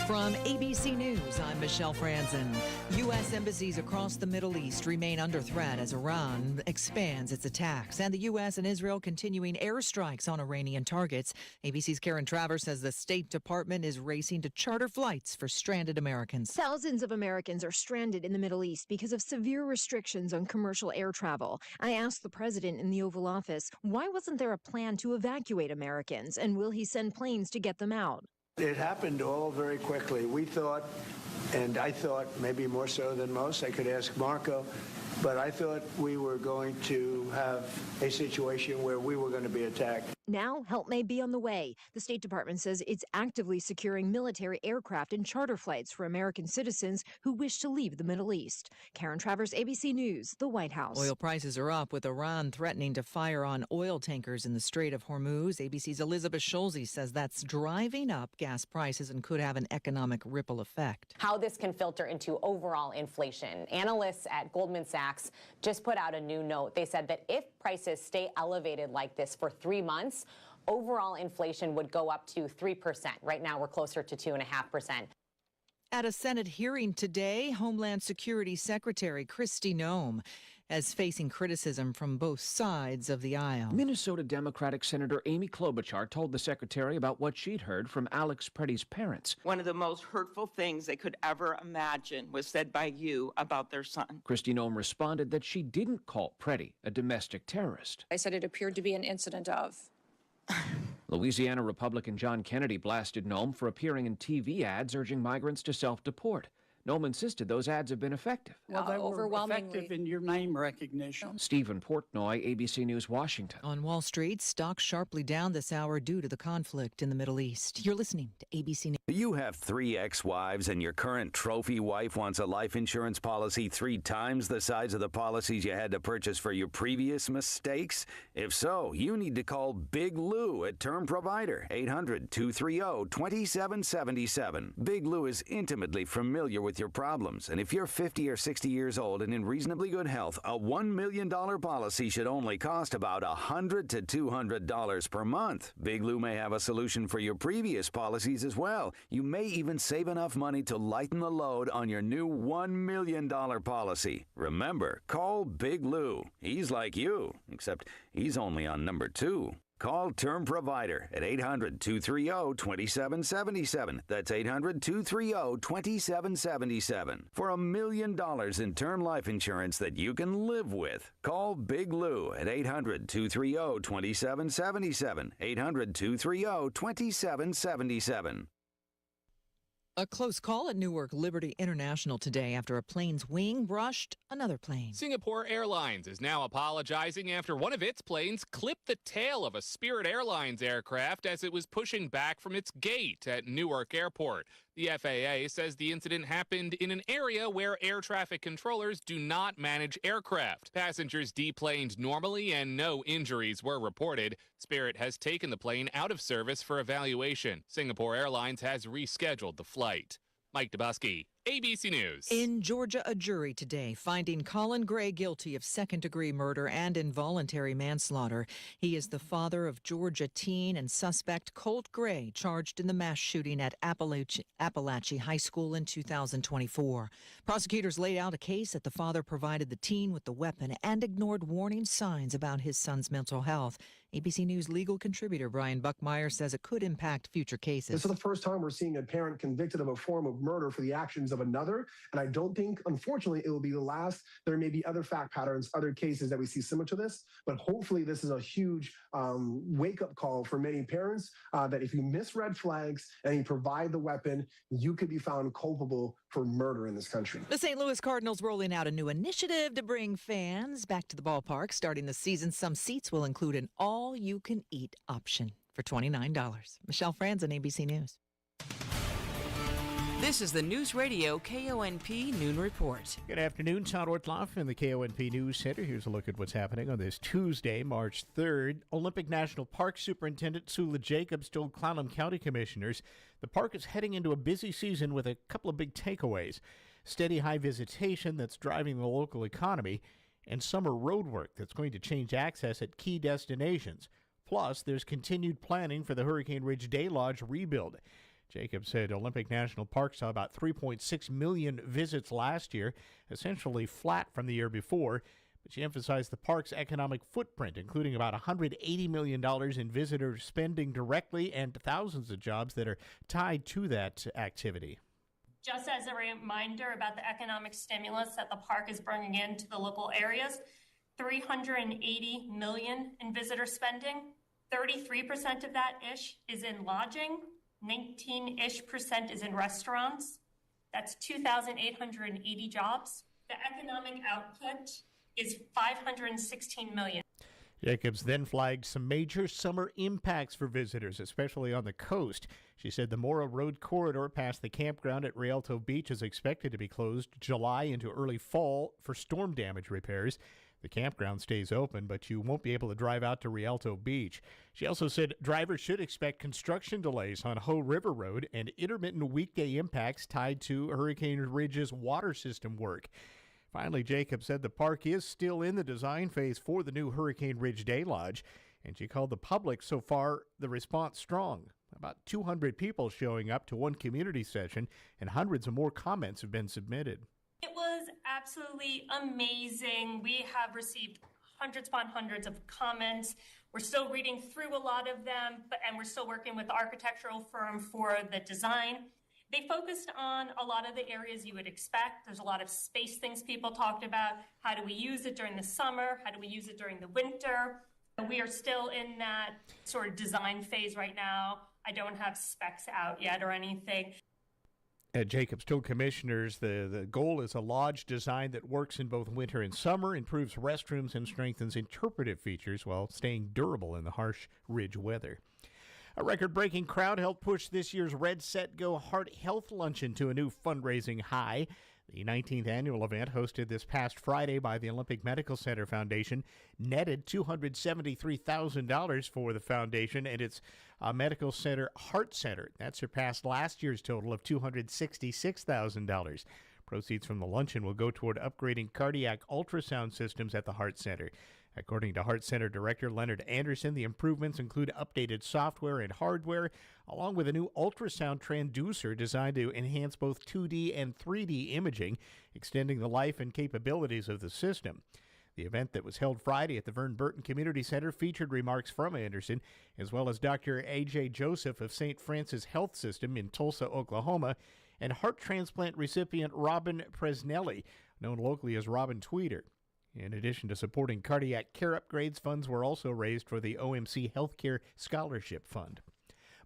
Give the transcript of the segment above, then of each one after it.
From ABC News, I'm Michelle Franzen. U.S. embassies across the Middle East remain under threat as Iran expands its attacks, and the U.S. and Israel continuing airstrikes on Iranian targets. ABC's Karen Travers says the State Department is racing to charter flights for stranded Americans. Thousands of Americans are stranded in the Middle East because of severe restrictions on commercial air travel. I asked the president in the Oval Office, why wasn't there a plan to evacuate Americans, and will he send planes to get them out? It happened all very quickly. We thought, and I thought maybe more so than most, I could ask Marco, but I thought we were going to have a situation where we were going to be attacked. Now, help may be on the way. The State Department says it's actively securing military aircraft and charter flights for American citizens who wish to leave the Middle East. Karen Travers, ABC News, the White House. Oil prices are up, with Iran threatening to fire on oil tankers in the Strait of Hormuz. ABC's Elizabeth Schulze says that's driving up gas prices and could have an economic ripple effect. How this can filter into overall inflation. Analysts at Goldman Sachs just put out a new note. They said that if prices stay elevated like this for 3 months, overall inflation would go up to 3%. Right now, we're closer to 2.5%. At a Senate hearing today, Homeland Security Secretary Kristi Noem is facing criticism from both sides of the aisle. Minnesota Democratic Senator Amy Klobuchar told the secretary about what she'd heard from Alex Preddy's parents. One of the most hurtful things they could ever imagine was said by you about their son. Kristi Noem responded that she didn't call Preddy a domestic terrorist. I said it appeared to be an incident of. Louisiana Republican John Kennedy blasted Noem for appearing in TV ads urging migrants to self-deport. Noem insisted those ads have been effective. Well, they were effective in your name recognition. Stephen Portnoy, ABC News, Washington. On Wall Street, stocks sharply down this hour due to the conflict in the Middle East. You're listening to ABC News. You have 3 ex-wives and your current trophy wife wants a life insurance policy 3 times the size of the policies you had to purchase for your previous mistakes? If so, you need to call Big Lou at Term Provider, 800-230-2777. Big Lou is intimately familiar with your problems, and if you're 50 or 60 years old and in reasonably good health, a $1 million policy should only cost about $100 to $200 per month. Big Lou may have a solution for your previous policies as well. You may even save enough money to lighten the load on your new $1 million policy. Remember, call Big Lou. He's like you, except he's only on number 2. Call Term Provider at 800-230-2777. That's 800-230-2777. For $1 million in term life insurance that you can live with. Call Big Lou at 800-230-2777. 800-230-2777. A close call at Newark Liberty International today after a plane's wing brushed another plane. Singapore Airlines is now apologizing after one of its planes clipped the tail of a Spirit Airlines aircraft as it was pushing back from its gate at Newark Airport. The FAA says the incident happened in an area where air traffic controllers do not manage aircraft. Passengers deplaned normally and no injuries were reported. Spirit has taken the plane out of service for evaluation. Singapore Airlines has rescheduled the flight. Mike Dubusky, ABC News. In Georgia, a jury today finding Colin Gray guilty of second-degree murder and involuntary manslaughter. He is the father of Georgia teen and suspect Colt Gray, charged in the mass shooting at Appalachia High School in 2024. Prosecutors laid out a case that the father provided the teen with the weapon and ignored warning signs about his son's mental health. ABC News legal contributor Brian Buckmeyer says it could impact future cases. This is the first time we're seeing a parent convicted of a form of murder for the actions of another, and I don't think, unfortunately, it will be the last. There may be other fact patterns, other cases that we see similar to this, but hopefully this is a huge wake-up call for many parents that if you miss red flags and you provide the weapon, you could be found culpable for murder in this country. The St. Louis Cardinals rolling out a new initiative to bring fans back to the ballpark. Starting the season, some seats will include an all-you-can-eat option for $29. Michelle Franzen, ABC News. This is the News Radio KONP Noon Report. Good afternoon. Todd Ortloff in the KONP News Center. Here's a look at what's happening on this Tuesday, March 3rd. Olympic National Park Superintendent Sula Jacobs told Clallam County Commissioners the park is heading into a busy season with a couple of big takeaways. Steady high visitation that's driving the local economy, and summer road work that's going to change access at key destinations. Plus, there's continued planning for the Hurricane Ridge Day Lodge rebuild. Jacobs said Olympic National Park saw about 3.6 million visits last year, essentially flat from the year before. But she emphasized the park's economic footprint, including about $180 million in visitor spending directly and thousands of jobs that are tied to that activity. Just as a reminder about the economic stimulus that the park is bringing into the local areas, $380 million in visitor spending. 33% of that is in lodging, 19% is in restaurants. That's 2,880 jobs. The economic output is $516 million. Jacobs then flagged some major summer impacts for visitors, especially on the coast. She said the Mora Road corridor past the campground at Rialto Beach is expected to be closed July into early fall for storm damage repairs. The campground stays open, but you won't be able to drive out to Rialto Beach. She also said drivers should expect construction delays on Hoh River Road and intermittent weekday impacts tied to Hurricane Ridge's water system work. Finally, Jacobs said the park is still in the design phase for the new Hurricane Ridge Day Lodge, and she called the public so far the response strong. About 200 people showing up to one community session, and hundreds of more comments have been submitted. It was absolutely amazing. We have received hundreds upon hundreds of comments. We're still reading through a lot of them, and we're still working with the architectural firm for the design. They focused on a lot of the areas you would expect. There's a lot of space things people talked about. How do we use it during the summer? How do we use it during the winter? We are still in that sort of design phase right now. I don't have specs out yet or anything. Jacobs told commissioners the goal is a lodge design that works in both winter and summer, improves restrooms, and strengthens interpretive features while staying durable in the harsh ridge weather. A record-breaking crowd helped push this year's Red, Set, Go Heart Health Luncheon to a new fundraising high. The 19th annual event, hosted this past Friday by the Olympic Medical Center Foundation, netted $273,000 for the foundation and its medical center heart center. That surpassed last year's total of $266,000. Proceeds from the luncheon will go toward upgrading cardiac ultrasound systems at the heart center. According to Heart Center Director Leonard Anderson, the improvements include updated software and hardware, along with a new ultrasound transducer designed to enhance both 2D and 3D imaging, extending the life and capabilities of the system. The event that was held Friday at the Vern Burton Community Center featured remarks from Anderson, as well as Dr. A.J. Joseph of St. Francis Health System in Tulsa, Oklahoma, and heart transplant recipient Robin Presnelli, known locally as Robin Tweeter. In addition to supporting cardiac care upgrades, funds were also raised for the OMC Healthcare Scholarship Fund.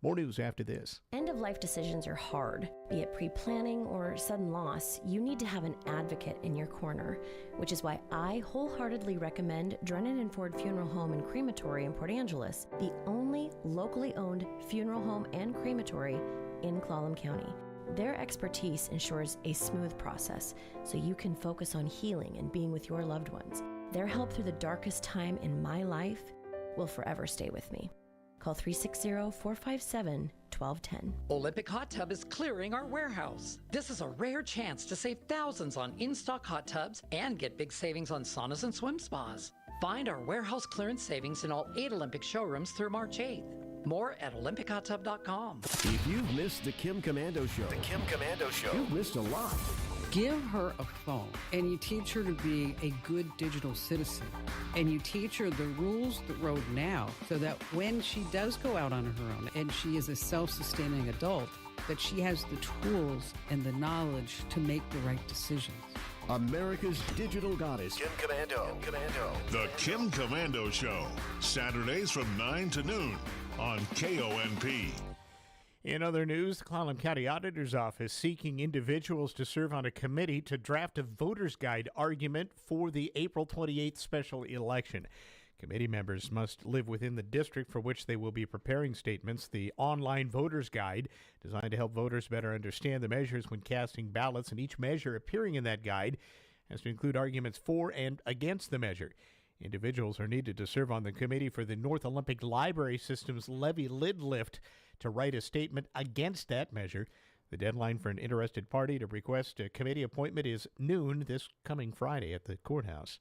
More news after this. End-of-life decisions are hard. Be it pre-planning or sudden loss, you need to have an advocate in your corner, which is why I wholeheartedly recommend Drennan and Ford Funeral Home and Crematory in Port Angeles, the only locally owned funeral home and crematory in Clallam County. Their expertise ensures a smooth process so you can focus on healing and being with your loved ones. Their help through the darkest time in my life will forever stay with me. Call 360-457-1210. Olympic Hot Tub is clearing our warehouse. This is a rare chance to save thousands on in-stock hot tubs and get big savings on saunas and swim spas. Find our warehouse clearance savings in all 8 Olympic showrooms through March 8th. More at OlympicHotTub.com. If you've missed the Kim Komando Show, you've missed a lot. Give her a phone, and you teach her to be a good digital citizen. And you teach her the rules of the road now, so that when she does go out on her own and she is a self-sustaining adult, that she has the tools and the knowledge to make the right decisions. America's digital goddess, Kim Komando. The Kim Komando Show, Saturdays from 9 to noon on KONP. In other news, the Clallam County Auditor's Office seeking individuals to serve on a committee to draft a voter's guide argument for the April 28th special election. Committee members must live within the district for which they will be preparing statements. The online voter's guide, designed to help voters better understand the measures when casting ballots, and each measure appearing in that guide has to include arguments for and against the measure. Individuals are needed to serve on the committee for the North Olympic Library System's levy lid lift to write a statement against that measure. The deadline for an interested party to request a committee appointment is noon this coming Friday at the courthouse.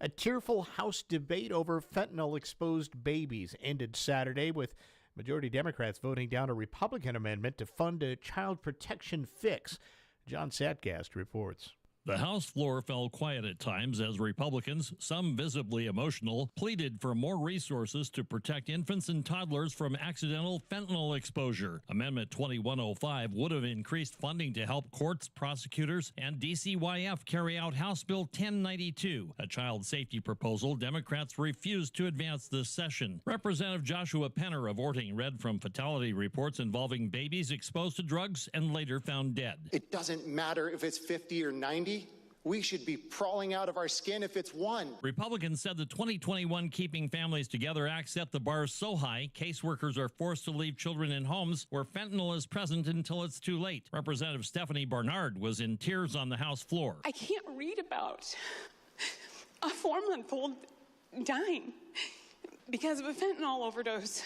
A tearful House debate over fentanyl-exposed babies ended Saturday with Majority Democrats voting down a Republican amendment to fund a child protection fix. John Satgast reports. The House floor fell quiet at times as Republicans, some visibly emotional, pleaded for more resources to protect infants and toddlers from accidental fentanyl exposure. Amendment 2105 would have increased funding to help courts, prosecutors, and DCYF carry out House Bill 1092, a child safety proposal Democrats refused to advance this session. Representative Joshua Penner of Orting read from fatality reports involving babies exposed to drugs and later found dead. It doesn't matter if it's 50 or 90. We should be crawling out of our skin if it's 1. Republicans said the 2021 Keeping Families Together Act set the bar so high, caseworkers are forced to leave children in homes where fentanyl is present until it's too late. Representative Stephanie Barnard was in tears on the House floor. I can't read about a 4-month-old dying because of a fentanyl overdose.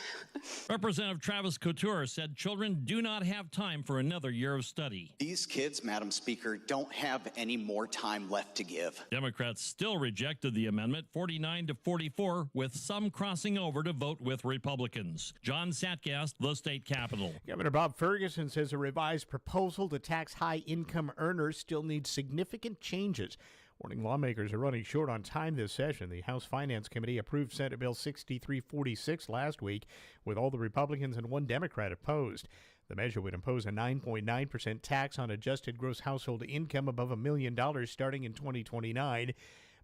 Representative Travis Couture said children do not have time for another year of study. These kids, Madam Speaker, don't have any more time left to give. Democrats still rejected the amendment 49-44, with some crossing over to vote with Republicans. John Satgast, the state capitol. Governor Bob Ferguson says a revised proposal to tax high-income earners still needs significant changes. Warning lawmakers are running short on time this session. The House Finance Committee approved Senate Bill 6346 last week, with all the Republicans and one Democrat opposed. The measure would impose a 9.9% tax on adjusted gross household income above $1 million starting in 2029.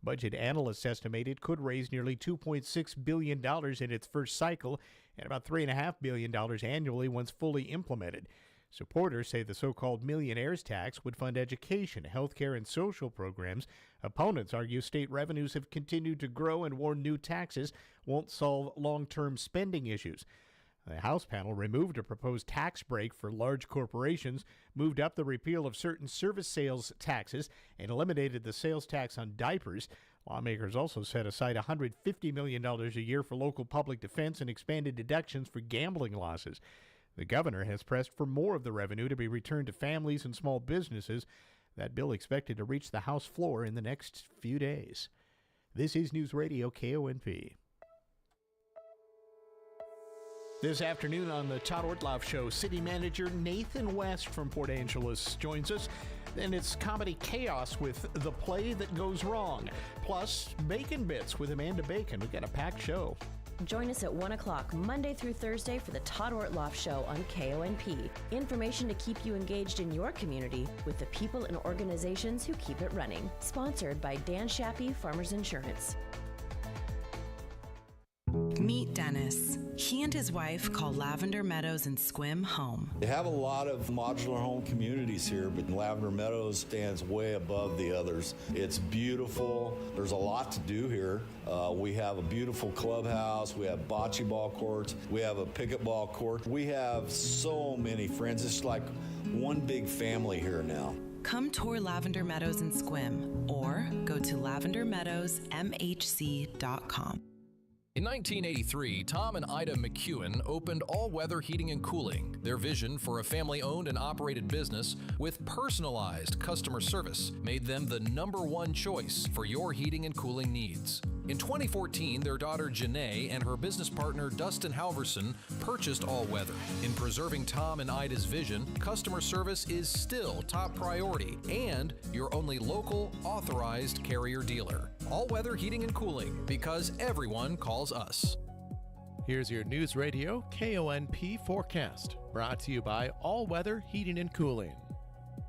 Budget analysts estimate it could raise nearly $2.6 billion in its first cycle and about $3.5 billion annually once fully implemented. Supporters say the so-called millionaire's tax would fund education, healthcare, and social programs. Opponents argue state revenues have continued to grow and warn new taxes won't solve long-term spending issues. The House panel removed a proposed tax break for large corporations, moved up the repeal of certain service sales taxes, and eliminated the sales tax on diapers. Lawmakers also set aside $150 million a year for local public defense and expanded deductions for gambling losses. The governor has pressed for more of the revenue to be returned to families and small businesses. That bill expected to reach the House floor in the next few days. This is News Radio KONP. This afternoon on the Todd Ortloff Show, City Manager Nathan West from Port Angeles joins us. Then it's comedy chaos with The Play That Goes Wrong. Plus, Bacon Bits with Amanda Bacon. We've got a packed show. Join us at 1 o'clock Monday through Thursday for the Todd Ortloff Show on KONP. Information to keep you engaged in your community with the people and organizations who keep it running. Sponsored by Dan Shappy, Farmers Insurance. Meet Dennis. He and his wife call Lavender Meadows and Sequim home. They have a lot of modular home communities here, but Lavender Meadows stands way above the others. It's beautiful. There's a lot to do here. We have a beautiful clubhouse. We have bocce ball courts. We have a pickleball court. We have so many friends. It's like one big family here now. Come tour Lavender Meadows and Sequim or go to lavendermeadowsmhc.com. In 1983, Tom and Ida McEwen opened All Weather Heating and Cooling, their vision for a family-owned and operated business with personalized customer service made them the #1 choice for your heating and cooling needs. In 2014, their daughter Janae and her business partner Dustin Halverson purchased All Weather. In preserving Tom and Ida's vision, customer service is still top priority and your only local authorized carrier dealer. All Weather Heating and Cooling, because everyone calls us. Here's your News Radio KONP forecast, brought to you by All Weather Heating and Cooling.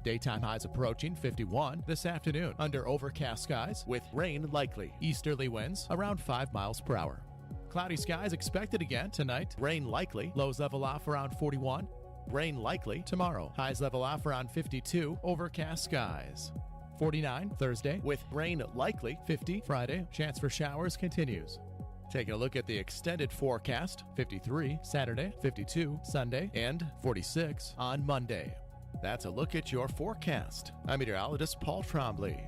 Daytime highs approaching 51 this afternoon under overcast skies with rain likely. Easterly winds around 5 miles per hour. Cloudy skies expected again tonight. Rain likely. Lows level off around 41. Rain likely tomorrow. Highs level off around 52. Overcast skies. 49 Thursday with rain likely. 50 Friday. Chance for showers continues. Taking a look at the extended forecast. 53 Saturday. 52 Sunday. And 46 on Monday. That's a look at your forecast. I'm meteorologist Paul Trombley.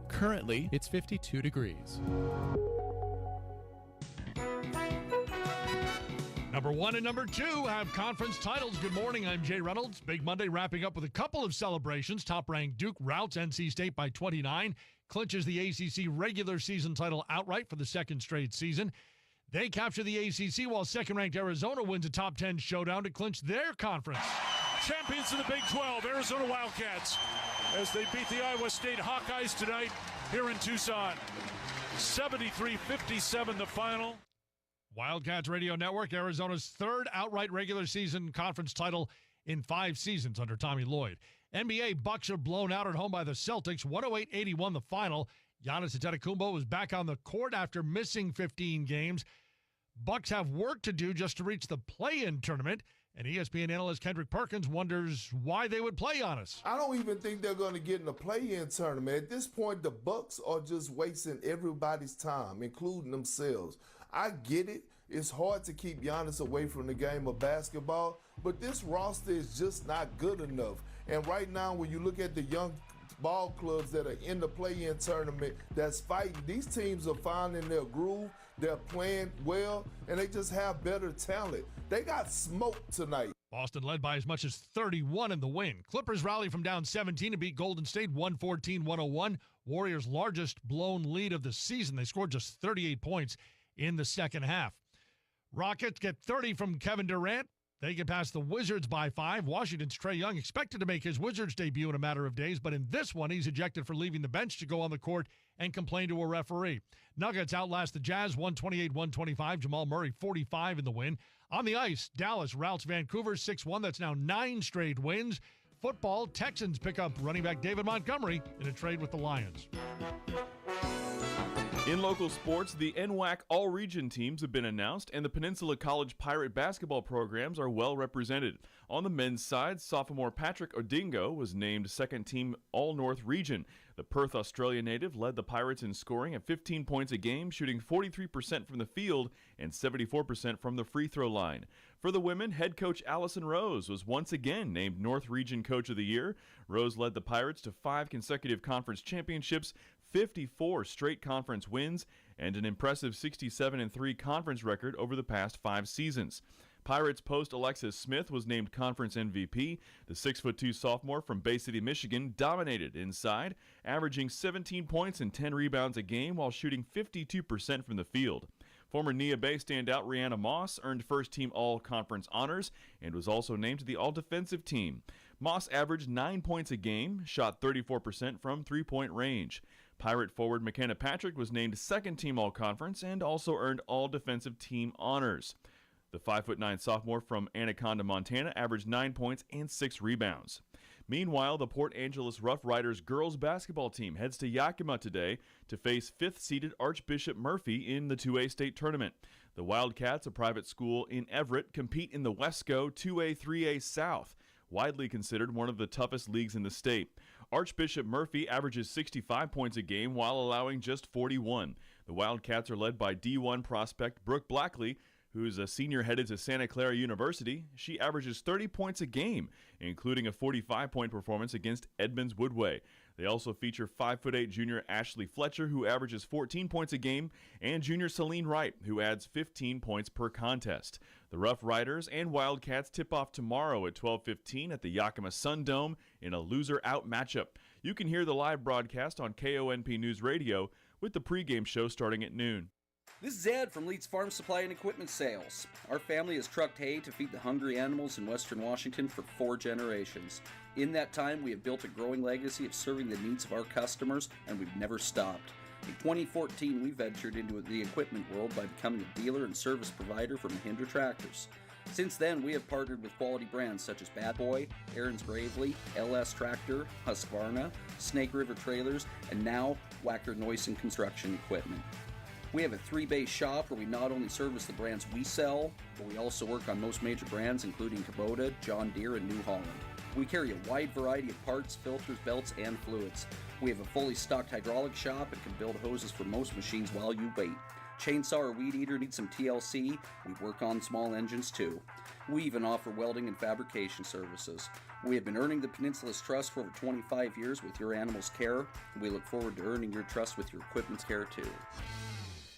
Currently, it's 52 degrees. Number 1 and number 2 have conference titles. Good morning, I'm Jay Reynolds. Big Monday wrapping up with a couple of celebrations. Top-ranked Duke routs NC State by 29, clinches the ACC regular season title outright for the second straight season. They capture the ACC while second-ranked Arizona wins a top 10 showdown to clinch their conference. Champions of the Big 12, Arizona Wildcats, as they beat the Iowa State Hawkeyes tonight here in Tucson. 73-57 the final. Wildcats Radio Network, Arizona's third outright regular season conference title in 5 seasons under Tommy Lloyd. NBA Bucks are blown out at home by the Celtics, 108-81 the final. Giannis Antetokounmpo was back on the court after missing 15 games. Bucks have work to do just to reach the play-in tournament, and ESPN analyst Kendrick Perkins wonders why they would play Giannis. I don't even think they're going to get in the play-in tournament. At this point, the Bucks are just wasting everybody's time, including themselves. I get it. It's hard to keep Giannis away from the game of basketball, but this roster is just not good enough. And right now, when you look at the young ball clubs that are in the play-in tournament that's fighting, these teams are finding their groove, they're playing well, and they just have better talent. They got smoked tonight. Boston led by as much as 31 in the win. Clippers rally from down 17 and beat Golden State 114-101. Warriors' largest blown lead of the season. They scored just 38 points in the second half. Rockets get 30 from Kevin Durant. They get past the Wizards by 5. Washington's Trae Young expected to make his Wizards debut in a matter of days, but in this one, he's ejected for leaving the bench to go on the court and complain to a referee. Nuggets outlast the Jazz 128-125. Jamal Murray 45 in the win. On the ice, Dallas routs Vancouver 6-1. That's now 9 straight wins. Football, Texans pick up running back David Montgomery in a trade with the Lions. In local sports, the NWAC all-region teams have been announced, and the Peninsula College Pirate basketball programs are well represented. On the men's side, sophomore Patrick Odingo was named second-team All-North Region. The Perth, Australia native led the Pirates in scoring at 15 points a game, shooting 43% from the field and 74% from the free throw line. For the women, head coach Allison Rose was once again named North Region Coach of the Year. Rose led the Pirates to 5 consecutive conference championships, 54 straight conference wins, and an impressive 67-3 conference record over the past 5 seasons. Pirates post Alexis Smith was named conference MVP. The 6'2" sophomore from Bay City, Michigan dominated inside, averaging 17 points and 10 rebounds a game while shooting 52% from the field. Former Nia Bay standout Rihanna Moss earned first-team All-Conference honors and was also named to the All-Defensive team. Moss averaged 9 points a game, shot 34% from three-point range. Pirate forward McKenna Patrick was named second-team All-Conference and also earned All-Defensive team honors. The 5'9" sophomore from Anaconda, Montana averaged 9 points and 6 rebounds. Meanwhile, the Port Angeles Rough Riders girls basketball team heads to Yakima today to face 5th-seeded Archbishop Murphy in the 2A state tournament. The Wildcats, a private school in Everett, compete in the Wesco 2A 3A South, widely considered one of the toughest leagues in the state. Archbishop Murphy averages 65 points a game while allowing just 41. The Wildcats are led by D1 prospect Brooke Blackley, who's a senior headed to Santa Clara University. She averages 30 points a game, including a 45-point performance against Edmonds Woodway. They also feature 5'8" junior Ashley Fletcher, who averages 14 points a game, and junior Celine Wright, who adds 15 points per contest. The Rough Riders and Wildcats tip off tomorrow at 12:15 at the Yakima Sun Dome in a loser-out matchup. You can hear the live broadcast on KONP News Radio with the pregame show starting at noon. This is Ed from Leeds Farm Supply and Equipment Sales. Our family has trucked hay to feed the hungry animals in western Washington for 4 generations. In that time, we have built a growing legacy of serving the needs of our customers, and we've never stopped. In 2014, we ventured into the equipment world by becoming a dealer and service provider for Mahindra Tractors. Since then, we have partnered with quality brands such as Bad Boy, Aaron's Gravely, LS Tractor, Husqvarna, Snake River Trailers, and now Wacker Neuson Construction Equipment. We have a 3-bay shop where we not only service the brands we sell, but we also work on most major brands including Kubota, John Deere, and New Holland. We carry a wide variety of parts, filters, belts, and fluids. We have a fully stocked hydraulic shop and can build hoses for most machines while you wait. Chainsaw or weed eater needs some TLC, we work on small engines too. We even offer welding and fabrication services. We have been earning the Peninsula's trust for over 25 years with your animal's care. We look forward to earning your trust with your equipment's care too.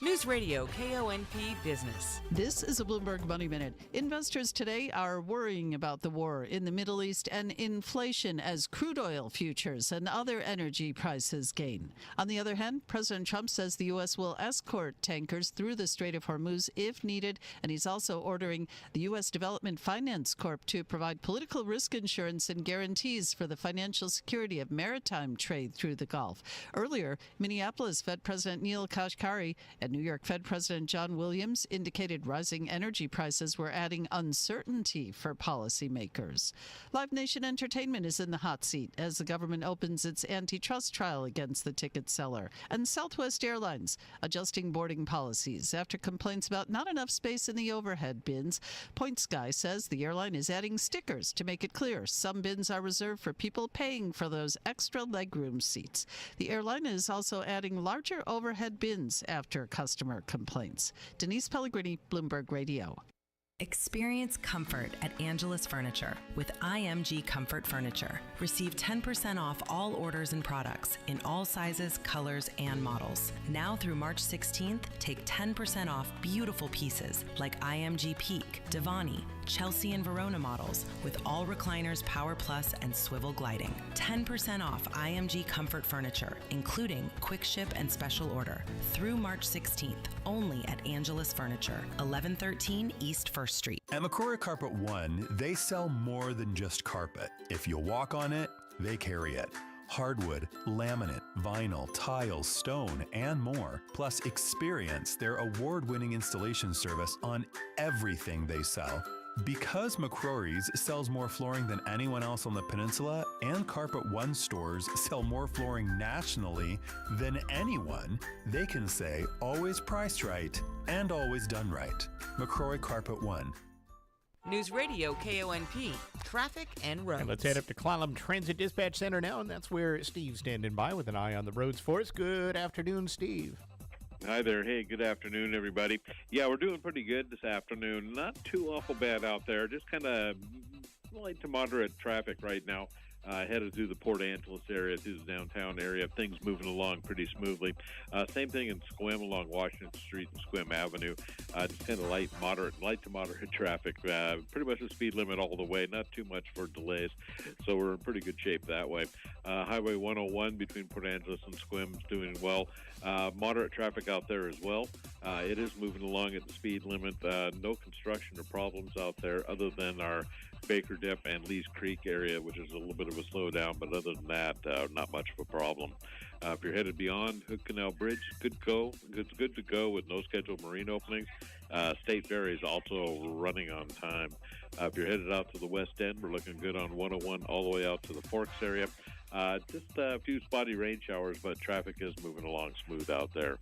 News Radio KONP Business. This is a Bloomberg Money Minute. Investors today are worrying about the war in the Middle East and inflation as crude oil futures and other energy prices gain. On the other hand, President Trump says the U.S. will escort tankers through the Strait of Hormuz if needed, and he's also ordering the U.S. Development Finance Corp to provide political risk insurance and guarantees for the financial security of maritime trade through the Gulf. Earlier, Minneapolis Fed President Neil Kashkari and New York Fed President John Williams indicated rising energy prices were adding uncertainty for policymakers. Live Nation Entertainment is in the hot seat as the government opens its antitrust trial against the ticket seller. And Southwest Airlines adjusting boarding policies after complaints about not enough space in the overhead bins. Point Sky says the airline is adding stickers to make it clear some bins are reserved for people paying for those extra legroom seats. The airline is also adding larger overhead bins after customer complaints. Denise Pellegrini, Bloomberg Radio. Experience comfort at Angelus Furniture with IMG Comfort Furniture. Receive 10% off all orders and products in all sizes, colors, and models. Now through March 16th, take 10% off beautiful pieces like IMG Peak, Devani, Chelsea and Verona models with all recliners, Power Plus, and swivel gliding. 10% off IMG Comfort Furniture, including quick ship and special order. Through March 16th, only at Angelus Furniture, 1113 East 1st Street. At McCrory Carpet One, they sell more than just carpet. If you walk on it, they carry it. Hardwood, laminate, vinyl, tiles, stone, and more. Plus, experience their award-winning installation service on everything they sell. Because McCrory's sells more flooring than anyone else on the peninsula, and Carpet One stores sell more flooring nationally than anyone, they can say always priced right and always done right. McCrory Carpet One. News Radio KONP, traffic and roads. And let's head up to Clallam Transit Dispatch Center now, and that's where Steve's standing by with an eye on the roads for us. Good afternoon, Steve. Hi there. Hey, good afternoon, everybody. Yeah, we're doing pretty good this afternoon. Not too awful bad out there. Just kind of light to moderate traffic right now. Headed through the Port Angeles area, through the downtown area. Things moving along pretty smoothly. Same thing in Sequim along Washington Street and Sequim Avenue. Just kind of light to moderate traffic. Pretty much the speed limit all the way. Not too much for delays. So we're in pretty good shape that way. Highway 101 between Port Angeles and Sequim is doing well. Moderate traffic out there as well. It is moving along at the speed limit. No construction or problems out there other than our Baker Dip and Lee's Creek area, which is a little bit of a slowdown, but other than that, not much of a problem. If you're headed beyond Hood Canal Bridge, good to go with no scheduled marine openings. State Ferry is also running on time. If you're headed out to the West End, we're looking good on 101 all the way out to the Forks area. Just a few spotty rain showers, but traffic is moving along smooth out there.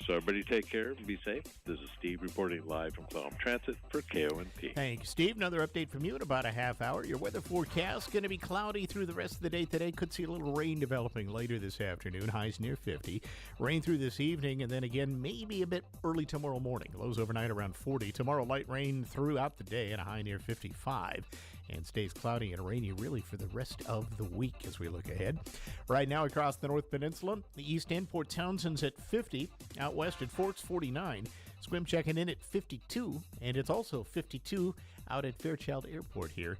So everybody take care and be safe. This is Steve reporting live from Clallam Transit for KONP. Thank you, Steve. Another update from you in about a half hour. Your weather forecast going to be cloudy through the rest of the day today. Could see a little rain developing later this afternoon. Highs near 50. Rain through this evening, and then again maybe a bit early tomorrow morning. Lows overnight around 40. Tomorrow light rain throughout the day and a high near 55. And stays cloudy and rainy really for the rest of the week as we look ahead. Right now across the North Peninsula, the East End, Port Townsend's at 50. Out west at Forks, 49. Sequim checking in at 52. And it's also 52 out at Fairchild Airport here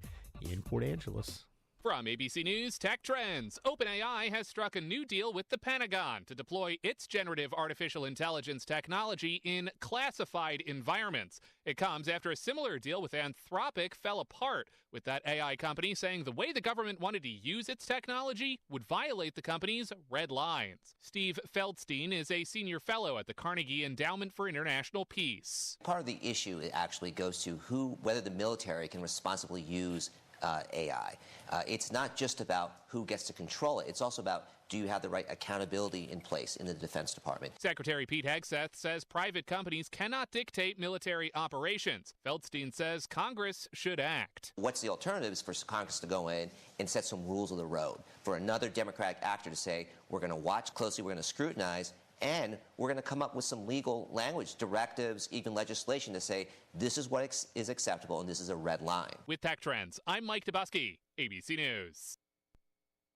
in Port Angeles. From ABC News Tech Trends, OpenAI has struck a new deal with the Pentagon to deploy its generative artificial intelligence technology in classified environments. It comes after a similar deal with Anthropic fell apart, with that AI company saying the way the government wanted to use its technology would violate the company's red lines. Steve Feldstein is a senior fellow at the Carnegie Endowment for International Peace. Part of the issue actually goes to whether the military can responsibly use AI. It's not just about who gets to control it. It's also about, do you have the right accountability in place in the Defense Department? Secretary Pete Hegseth says private companies cannot dictate military operations. Feldstein says Congress should act. What's the alternative is for Congress to go in and set some rules of the road. For another Democratic actor to say, we're going to watch closely, we're going to scrutinize, and we're going to come up with some legal language, directives, even legislation to say this is what is acceptable and this is a red line. With Tech Trends, I'm Mike Dubusky, ABC News.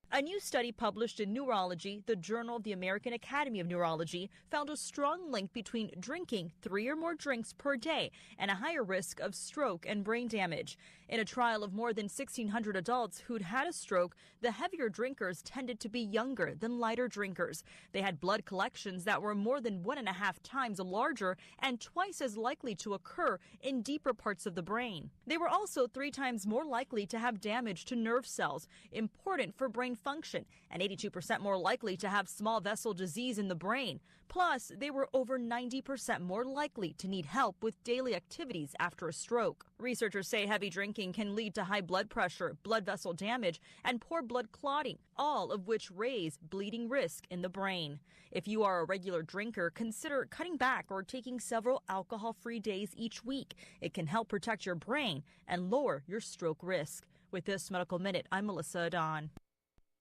A new study published in Neurology, the Journal of the American Academy of Neurology, found a strong link between drinking 3 or more drinks per day and a higher risk of stroke and brain damage. In a trial of more than 1,600 adults who'd had a stroke, the heavier drinkers tended to be younger than lighter drinkers. They had blood collections that were more than 1.5 times larger and twice as likely to occur in deeper parts of the brain. They were also 3 times more likely to have damage to nerve cells, important for brain function, and 82% more likely to have small vessel disease in the brain. Plus, they were over 90% more likely to need help with daily activities after a stroke. Researchers say heavy drinking can lead to high blood pressure, blood vessel damage, and poor blood clotting, all of which raise bleeding risk in the brain. If you are a regular drinker, consider cutting back or taking several alcohol-free days each week. It can help protect your brain and lower your stroke risk. With this Medical Minute, I'm Melissa Adon.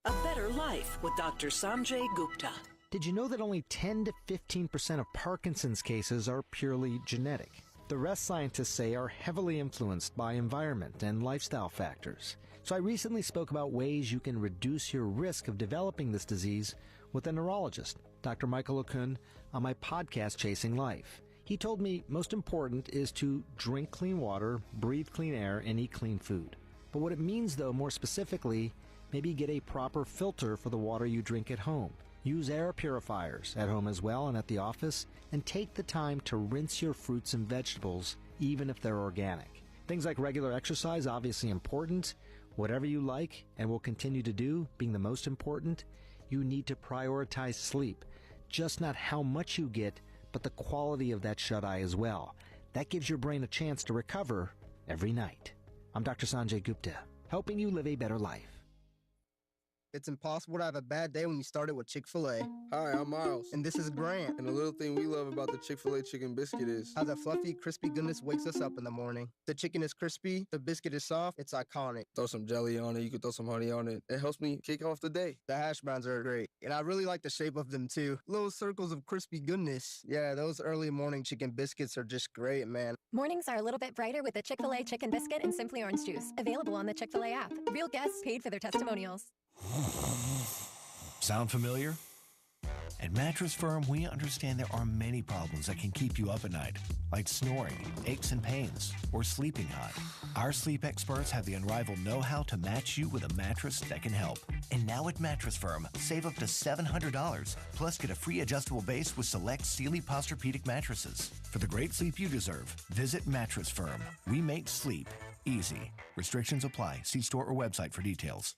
A Better Life with Dr. Sanjay Gupta. Did you know that only 10 to 15% of Parkinson's cases are purely genetic? The rest, scientists say, are heavily influenced by environment and lifestyle factors. So I recently spoke about ways you can reduce your risk of developing this disease with a neurologist, Dr. Michael Okun, on my podcast, Chasing Life. He told me most important is to drink clean water, breathe clean air, and eat clean food. But what it means, though, more specifically, maybe get a proper filter for the water you drink at home. Use air purifiers at home as well and at the office, and take the time to rinse your fruits and vegetables, even if they're organic. Things like regular exercise, obviously important. Whatever you like and will continue to do, being the most important, you need to prioritize sleep. Just not how much you get, but the quality of that shut-eye as well. That gives your brain a chance to recover every night. I'm Dr. Sanjay Gupta, helping you live a better life. It's impossible to have a bad day when you start it with Chick-fil-A. Hi, I'm Miles. And this is Grant. And the little thing we love about the Chick-fil-A chicken biscuit is how the fluffy, crispy goodness wakes us up in the morning. The chicken is crispy, the biscuit is soft, it's iconic. Throw some jelly on it, you can throw some honey on it. It helps me kick off the day. The hash browns are great. And I really like the shape of them too. Little circles of crispy goodness. Yeah, those early morning chicken biscuits are just great, man. Mornings are a little bit brighter with the Chick-fil-A chicken biscuit and Simply Orange Juice. Available on the Chick-fil-A app. Real guests paid for their testimonials. Sound familiar? At Mattress Firm, we understand there are many problems that can keep you up at night, like snoring, aches and pains, or sleeping hot. Our sleep experts have the unrivaled know-how to match you with a mattress that can help. And now at Mattress Firm, save up to $700, plus get a free adjustable base with select Sealy Posturepedic mattresses. For the great sleep you deserve, visit Mattress Firm. We make sleep easy. Restrictions apply. See store or website for details.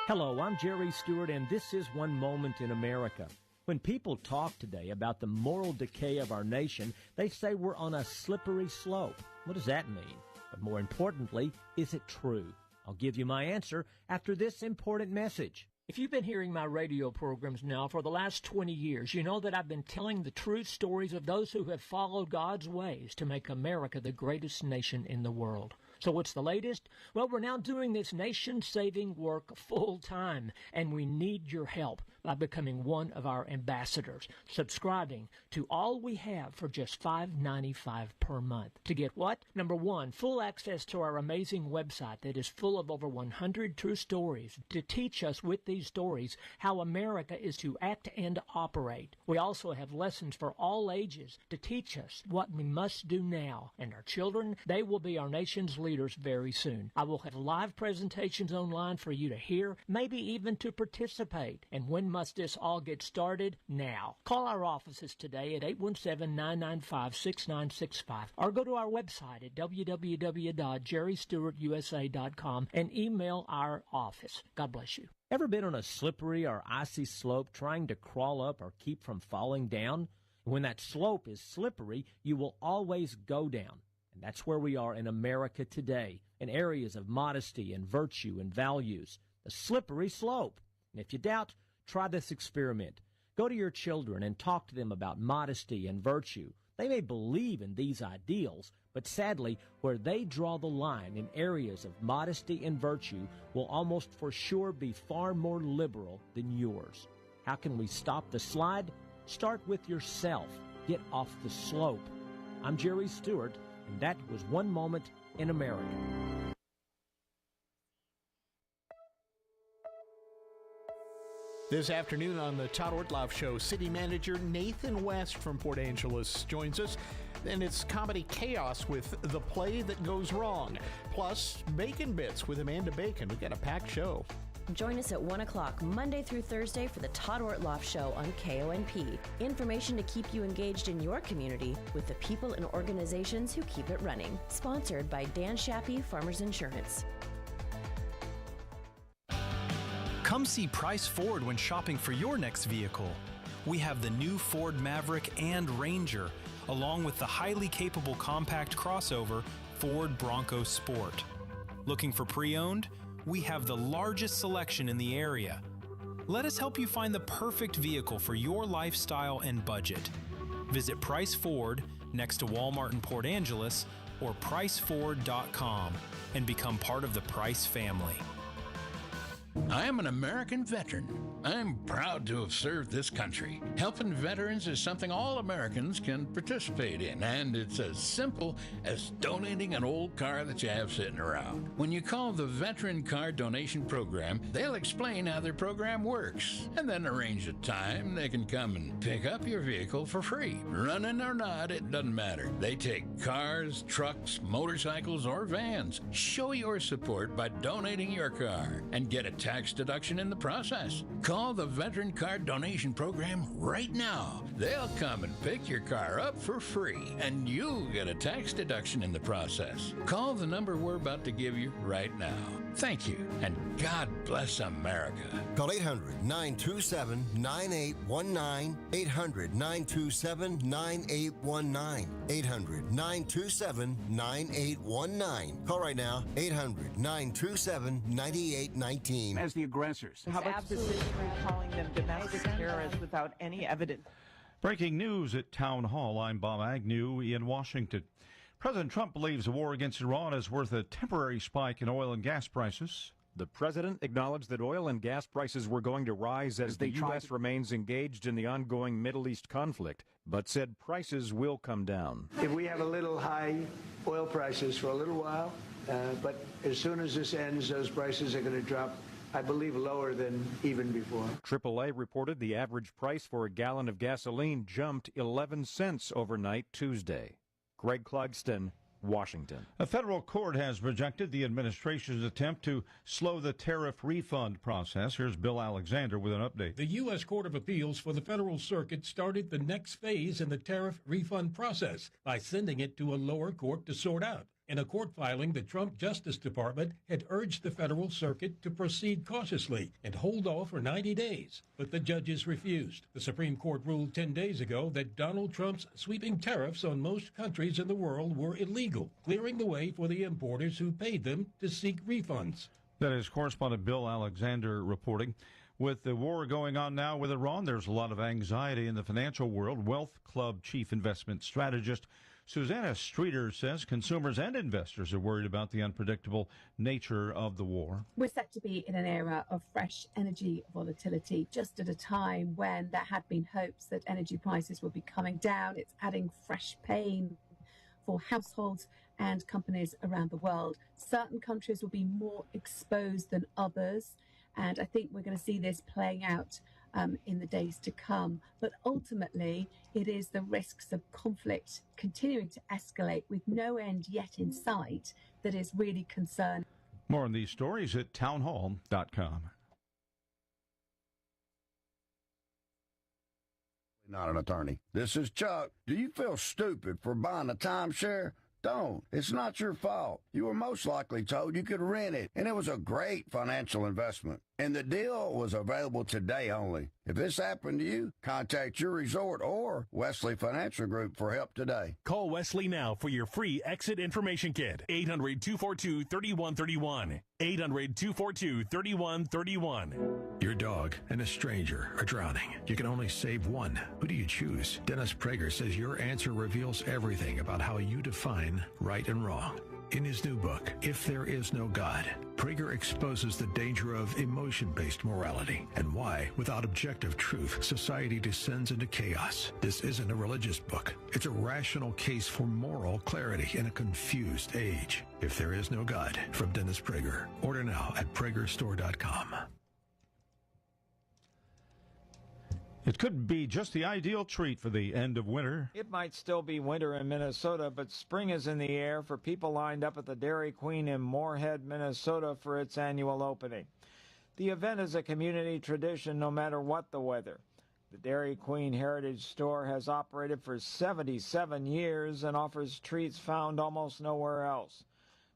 Hello, I'm Jerry Stewart, and this is One Moment in America. When people talk today about the moral decay of our nation, they say we're on a slippery slope. What does that mean? But more importantly, is it true? I'll give you my answer after this important message. If you've been hearing my radio programs now for the last 20 years, you know that I've been telling the true stories of those who have followed God's ways to make America the greatest nation in the world. So what's the latest? Well, we're now doing this nation-saving work full-time, and we need your help by becoming one of our ambassadors, subscribing to All We Have for just $5.95 per month. To get what? Number one, full access to our amazing website that is full of over 100 true stories to teach us with these stories how America is to act and operate. We also have lessons for all ages to teach us what we must do now. And our children, they will be our nation's leaders very soon. I will have live presentations online for you to hear, maybe even to participate. And when must this all get started? Now. Call our offices today at 817-995-6965 or go to our website at www.jerrystewartusa.com and email our office. God bless you. Ever been on a slippery or icy slope trying to crawl up or keep from falling down? When that slope is slippery, you will always go down. And that's where we are in America today, in areas of modesty and virtue and values. The slippery slope. And if you doubt, try this experiment. Go to your children and talk to them about modesty and virtue. They may believe in these ideals, but sadly, where they draw the line in areas of modesty and virtue will almost for sure be far more liberal than yours. How can we stop the slide? Start with yourself. Get off the slope. I'm Jerry Stewart, and that was One Moment in America. This afternoon on the Todd Ortloff Show, City Manager Nathan West from Port Angeles joins us. And it's comedy chaos with The Play That Goes Wrong. Plus, Bacon Bits with Amanda Bacon. We've got a packed show. Join us at 1 o'clock Monday through Thursday for the Todd Ortloff Show on KONP. Information to keep you engaged in your community with the people and organizations who keep it running. Sponsored by Dan Shappy, Farmers Insurance. Come see Price Ford when shopping for your next vehicle. We have the new Ford Maverick and Ranger, along with the highly capable compact crossover Ford Bronco Sport. Looking for pre-owned? We have the largest selection in the area. Let us help you find the perfect vehicle for your lifestyle and budget. Visit Price Ford next to Walmart in Port Angeles or priceford.com and become part of the Price family. I am an American veteran. I'm proud to have served this country. Helping veterans is something all Americans can participate in, and it's as simple as donating an old car that you have sitting around. When you call the Veteran Car Donation Program, they'll explain how their program works, and then arrange a time they can come and pick up your vehicle for free. Running or not, it doesn't matter. They take cars, trucks, motorcycles, or vans. Show your support by donating your car and get a tax deduction in the process. Call the Veteran Car Donation Program right now. They'll come and pick your car up for free, and you'll get a tax deduction in the process. Call the number we're about to give you right now. Thank you, and God bless America. Call 800-927-9819, 800-927-9819, 800-927-9819. Call right now, 800-927-9819. As the aggressors. How about specifically calling them domestic terrorists without any evidence? Breaking news at Town Hall. I'm Bob Agnew in Washington. President Trump believes the war against Iran is worth a temporary spike in oil and gas prices. The president acknowledged that oil and gas prices were going to rise as the U.S. remains engaged in the ongoing Middle East conflict, but said prices will come down. If we have a little high oil prices for a little while, but as soon as this ends, those prices are going to drop, I believe, lower than even before. AAA reported the average price for a gallon of gasoline jumped 11 cents overnight Tuesday. Greg Clugston, Washington. A federal court has rejected the administration's attempt to slow the tariff refund process. Here's Bill Alexander with an update. The U.S. Court of Appeals for the Federal Circuit started the next phase in the tariff refund process by sending it to a lower court to sort out. In a court filing, the Trump Justice Department had urged the Federal Circuit to proceed cautiously and hold off for 90 days, but the judges refused. The Supreme Court ruled 10 days ago that Donald Trump's sweeping tariffs on most countries in the world were illegal, clearing the way for the importers who paid them to seek refunds. That is correspondent Bill Alexander reporting. With the war going on now with Iran, there's a lot of anxiety in the financial world. Wealth Club chief investment strategist Susanna Streeter says consumers and investors are worried about the unpredictable nature of the war. We're set to be in an era of fresh energy volatility, just at a time when there had been hopes that energy prices would be coming down. It's adding fresh pain for households and companies around the world. Certain countries will be more exposed than others, and I think we're going to see this playing out in the days to come. But ultimately, it is the risks of conflict continuing to escalate with no end yet in sight that is really concerning. More on these stories at townhall.com. Not an attorney. This is Chuck. Do you feel stupid for buying a timeshare? Don't. It's not your fault. You were most likely told you could rent it, and it was a great financial investment. And the deal was available today only. If this happened to you, contact your resort or Wesley Financial Group for help today. Call Wesley now for your free exit information kit. 800-242-3131. 800-242-3131. Your dog and a stranger are drowning. You can only save one. Who do you choose? Dennis Prager says your answer reveals everything about how you define right and wrong. In his new book, If There Is No God, Prager exposes the danger of emotion-based morality and why, without objective truth, society descends into chaos. This isn't a religious book. It's a rational case for moral clarity in a confused age. If There Is No God, from Dennis Prager. Order now at pragerstore.com. It could be just the ideal treat for the end of winter. It might still be winter in Minnesota, but spring is in the air for people lined up at the Dairy Queen in Moorhead, Minnesota for its annual opening. The event is a community tradition no matter what the weather. The Dairy Queen Heritage Store has operated for 77 years and offers treats found almost nowhere else.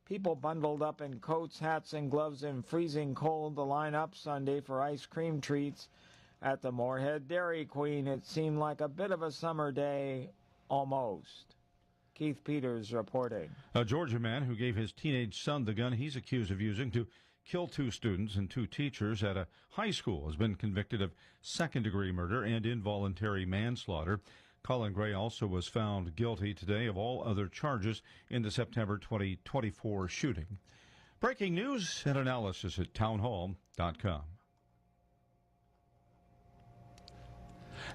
People bundled up in coats, hats, and gloves in freezing cold to line up Sunday for ice cream treats. At the Moorhead Dairy Queen, it seemed like a bit of a summer day, almost. Keith Peters reporting. A Georgia man who gave his teenage son the gun he's accused of using to kill 2 students and 2 teachers at a high school has been convicted of second-degree murder and involuntary manslaughter. Colin Gray also was found guilty today of all other charges in the September 2024 shooting. Breaking news and analysis at townhall.com.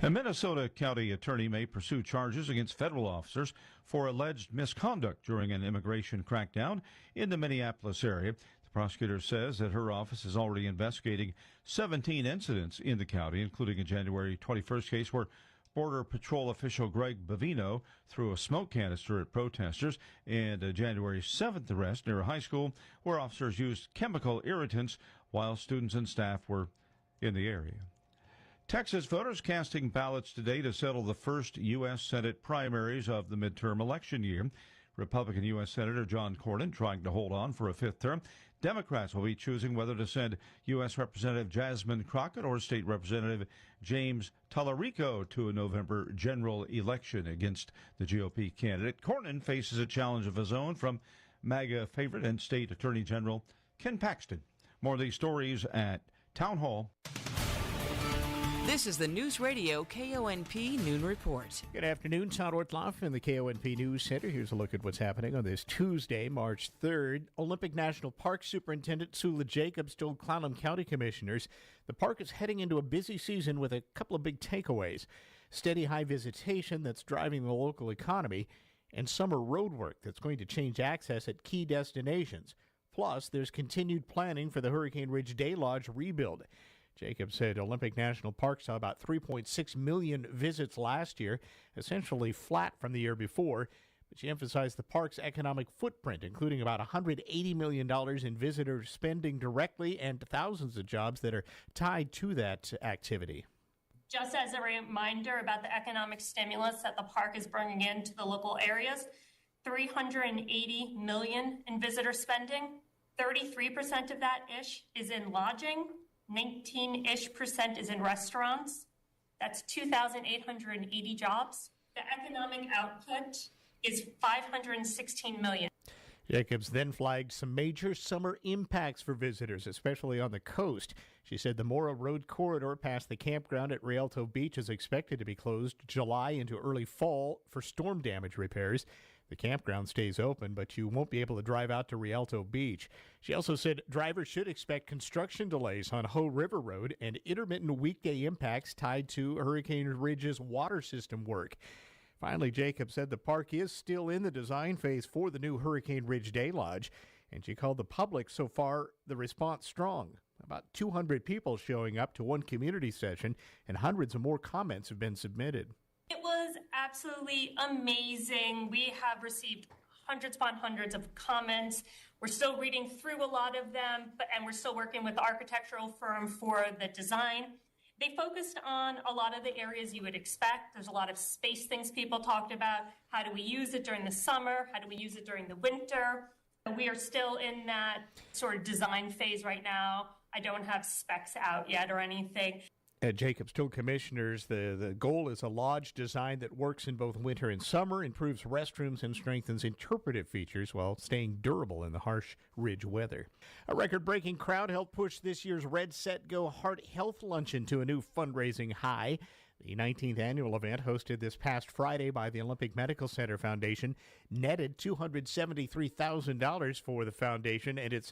A Minnesota county attorney may pursue charges against federal officers for alleged misconduct during an immigration crackdown in the Minneapolis area. The prosecutor says that her office is already investigating 17 incidents in the county, including a January 21st case where Border Patrol official Greg Bavino threw a smoke canister at protesters, and a January 7th arrest near a high school where officers used chemical irritants while students and staff were in the area. Texas voters casting ballots today to settle the first U.S. Senate primaries of the midterm election year. Republican U.S. Senator John Cornyn trying to hold on for a 5th term. Democrats will be choosing whether to send U.S. Representative Jasmine Crockett or State Representative James Tallarico to a November general election against the GOP candidate. Cornyn faces a challenge of his own from MAGA favorite and State Attorney General Ken Paxton. More of these stories at Town Hall. This is the News Radio KONP Noon Report. Good afternoon, Todd Ortloff in the KONP News Center. Here's a look at what's happening on this Tuesday, March 3rd. Olympic National Park Superintendent Sula Jacobs told Clallam County Commissioners the park is heading into a busy season with a couple of big takeaways. Steady high visitation that's driving the local economy, and summer road work that's going to change access at key destinations. Plus, there's continued planning for the Hurricane Ridge Day Lodge rebuild. Jacobs said Olympic National Park saw about 3.6 million visits last year, essentially flat from the year before. But she emphasized the park's economic footprint, including about $180 million in visitor spending directly and thousands of jobs that are tied to that activity. Just as a reminder about the economic stimulus that the park is bringing into the local areas, $380 million in visitor spending. 33% of that is in lodging. 19% is in restaurants. That's 2,880 jobs. The economic output is $516 million. Jacobs then flagged some major summer impacts for visitors, especially on the coast. She said the Mora Road corridor past the campground at Rialto Beach is expected to be closed July into early fall for storm damage repairs. The campground stays open, but you won't be able to drive out to Rialto Beach. She also said drivers should expect construction delays on Hoh River Road and intermittent weekday impacts tied to Hurricane Ridge's water system work. Finally, Jacobs said the park is still in the design phase for the new Hurricane Ridge Day Lodge, and she called the public so far the response strong. About 200 people showing up to one community session, and hundreds of more comments have been submitted. It was absolutely amazing. We have received hundreds upon hundreds of comments. We're still reading through a lot of them, and we're still working with the architectural firm for the design. They focused on a lot of the areas you would expect. There's a lot of space things people talked about. How do we use it during the summer? How do we use it during the winter? We are still in that sort of design phase right now. I don't have specs out yet or anything. Jacobs told commissioners the goal is a lodge design that works in both winter and summer, improves restrooms, and strengthens interpretive features while staying durable in the harsh ridge weather. A record-breaking crowd helped push this year's Red, Set, Go Heart Health Luncheon to a new fundraising high. The 19th annual event, hosted this past Friday by the Olympic Medical Center Foundation, netted $273,000 for the foundation and its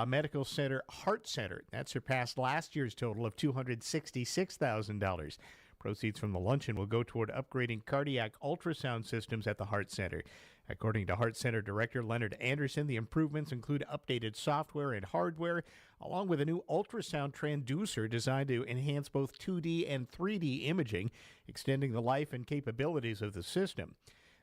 Medical Center Heart Center. That surpassed last year's total of $266,000. Proceeds from the luncheon will go toward upgrading cardiac ultrasound systems at the Heart Center. According to Heart Center Director Leonard Anderson, the improvements include updated software and hardware, along with a new ultrasound transducer designed to enhance both 2D and 3D imaging, extending the life and capabilities of the system.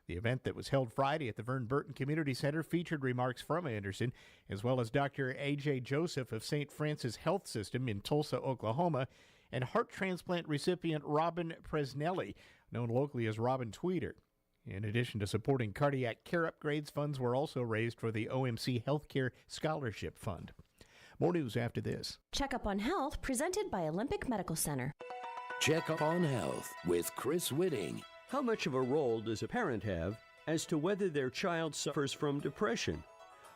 The event that was held Friday at the Vern Burton Community Center featured remarks from Anderson, as well as Dr. A.J. Joseph of St. Francis Health System in Tulsa, Oklahoma, and heart transplant recipient Robin Presnelli, known locally as Robin Tweeter. In addition to supporting cardiac care upgrades, funds were also raised for the OMC Healthcare Scholarship Fund. More news after this. Checkup on Health presented by Olympic Medical Center. Checkup on Health with Chris Whitting. How much of a role does a parent have as to whether their child suffers from depression?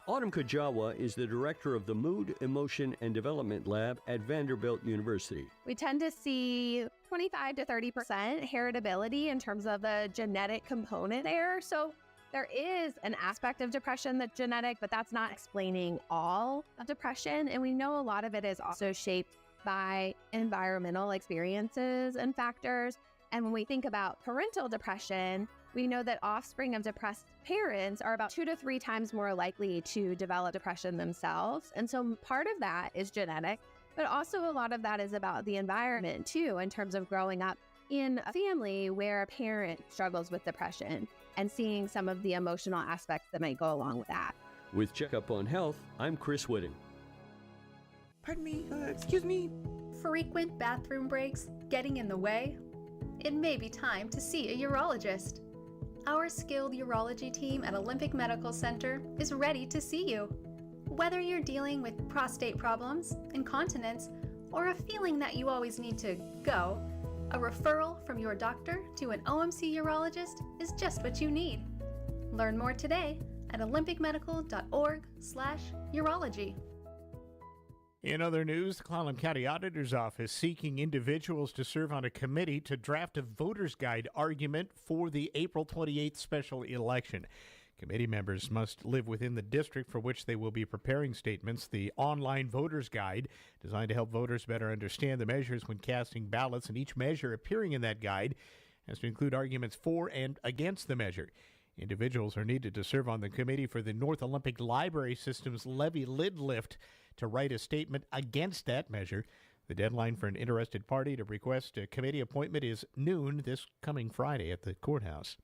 Autumn Kajawa is the director of the Mood, Emotion, and Development Lab at Vanderbilt University. We tend to see 25 to 30% heritability in terms of the genetic component there. So there is an aspect of depression that's genetic, but that's not explaining all of depression. And we know a lot of it is also shaped by environmental experiences and factors. And when we think about parental depression, we know that offspring of depressed parents are about 2 to 3 times more likely to develop depression themselves. And so part of that is genetic, but also a lot of that is about the environment too, in terms of growing up in a family where a parent struggles with depression and seeing some of the emotional aspects that might go along with that. With Checkup on Health, I'm Chris Whitting. Pardon me, excuse me. Frequent bathroom breaks getting in the way? It may be time to see a urologist. Our skilled urology team at Olympic Medical Center is ready to see you. Whether you're dealing with prostate problems, incontinence, or a feeling that you always need to go, a referral from your doctor to an OMC urologist is just what you need. Learn more today at olympicmedical.org/urology. In other news, the Clallam County Auditor's Office seeking individuals to serve on a committee to draft a voter's guide argument for the April 28th special election. Committee members must live within the district for which they will be preparing statements. The online voter's guide, designed to help voters better understand the measures when casting ballots, and each measure appearing in that guide has to include arguments for and against the measure. Individuals are needed to serve on the committee for the North Olympic Library System's levy lid lift to write a statement against that measure. The deadline for an interested party to request a committee appointment is noon this coming Friday at the courthouse.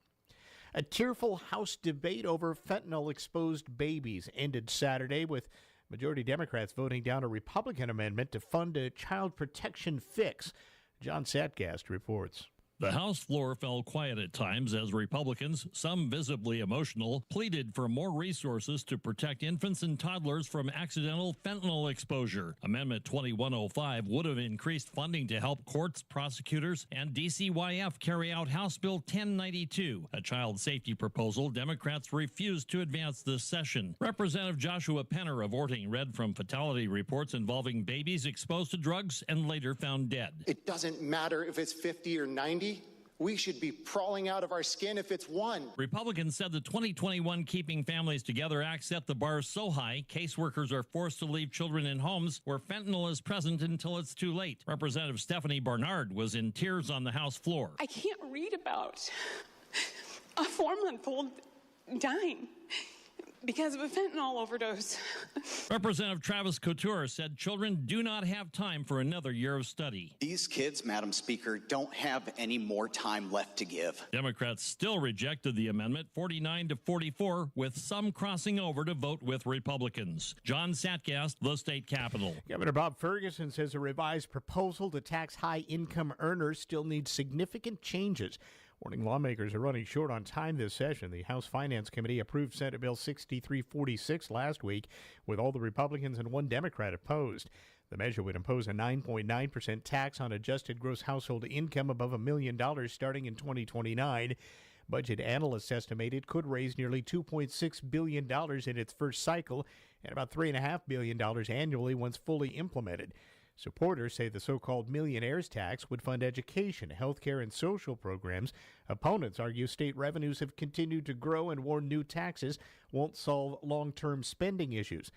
A tearful House debate over fentanyl-exposed babies ended Saturday with majority Democrats voting down a Republican amendment to fund a child protection fix. John Satgast reports. The House floor fell quiet at times as Republicans, some visibly emotional, pleaded for more resources to protect infants and toddlers from accidental fentanyl exposure. Amendment 2105 would have increased funding to help courts, prosecutors, and DCYF carry out House Bill 1092, a child safety proposal Democrats refused to advance this session. Representative Joshua Penner of Orting read from fatality reports involving babies exposed to drugs and later found dead. It doesn't matter if it's 50 or 90. We should be crawling out of our skin if it's 1. Republicans said the 2021 Keeping Families Together Act set the bar so high, caseworkers are forced to leave children in homes where fentanyl is present until it's too late. Representative Stephanie Barnard was in tears on the House floor. I can't read about a 4-month-old dying because of a fentanyl overdose. Representative Travis Couture said children do not have time for another year of study. These kids, Madam Speaker, don't have any more time left to give. Democrats still rejected the amendment 49-44, with some crossing over to vote with Republicans. John Satgast, the state capitol. Governor Bob Ferguson says a revised proposal to tax high-income earners still needs significant changes. Warning lawmakers are running short on time this session. The House Finance Committee approved Senate Bill 6346 last week, with all the Republicans and 1 Democrat opposed. The measure would impose a 9.9% tax on adjusted gross household income above $1 million starting in 2029. Budget analysts estimate it could raise nearly $2.6 billion in its first cycle and about $3.5 billion annually once fully implemented. Supporters say the so-called millionaire's tax would fund education, healthcare, and social programs. Opponents argue state revenues have continued to grow and warn new taxes won't solve long-term spending issues.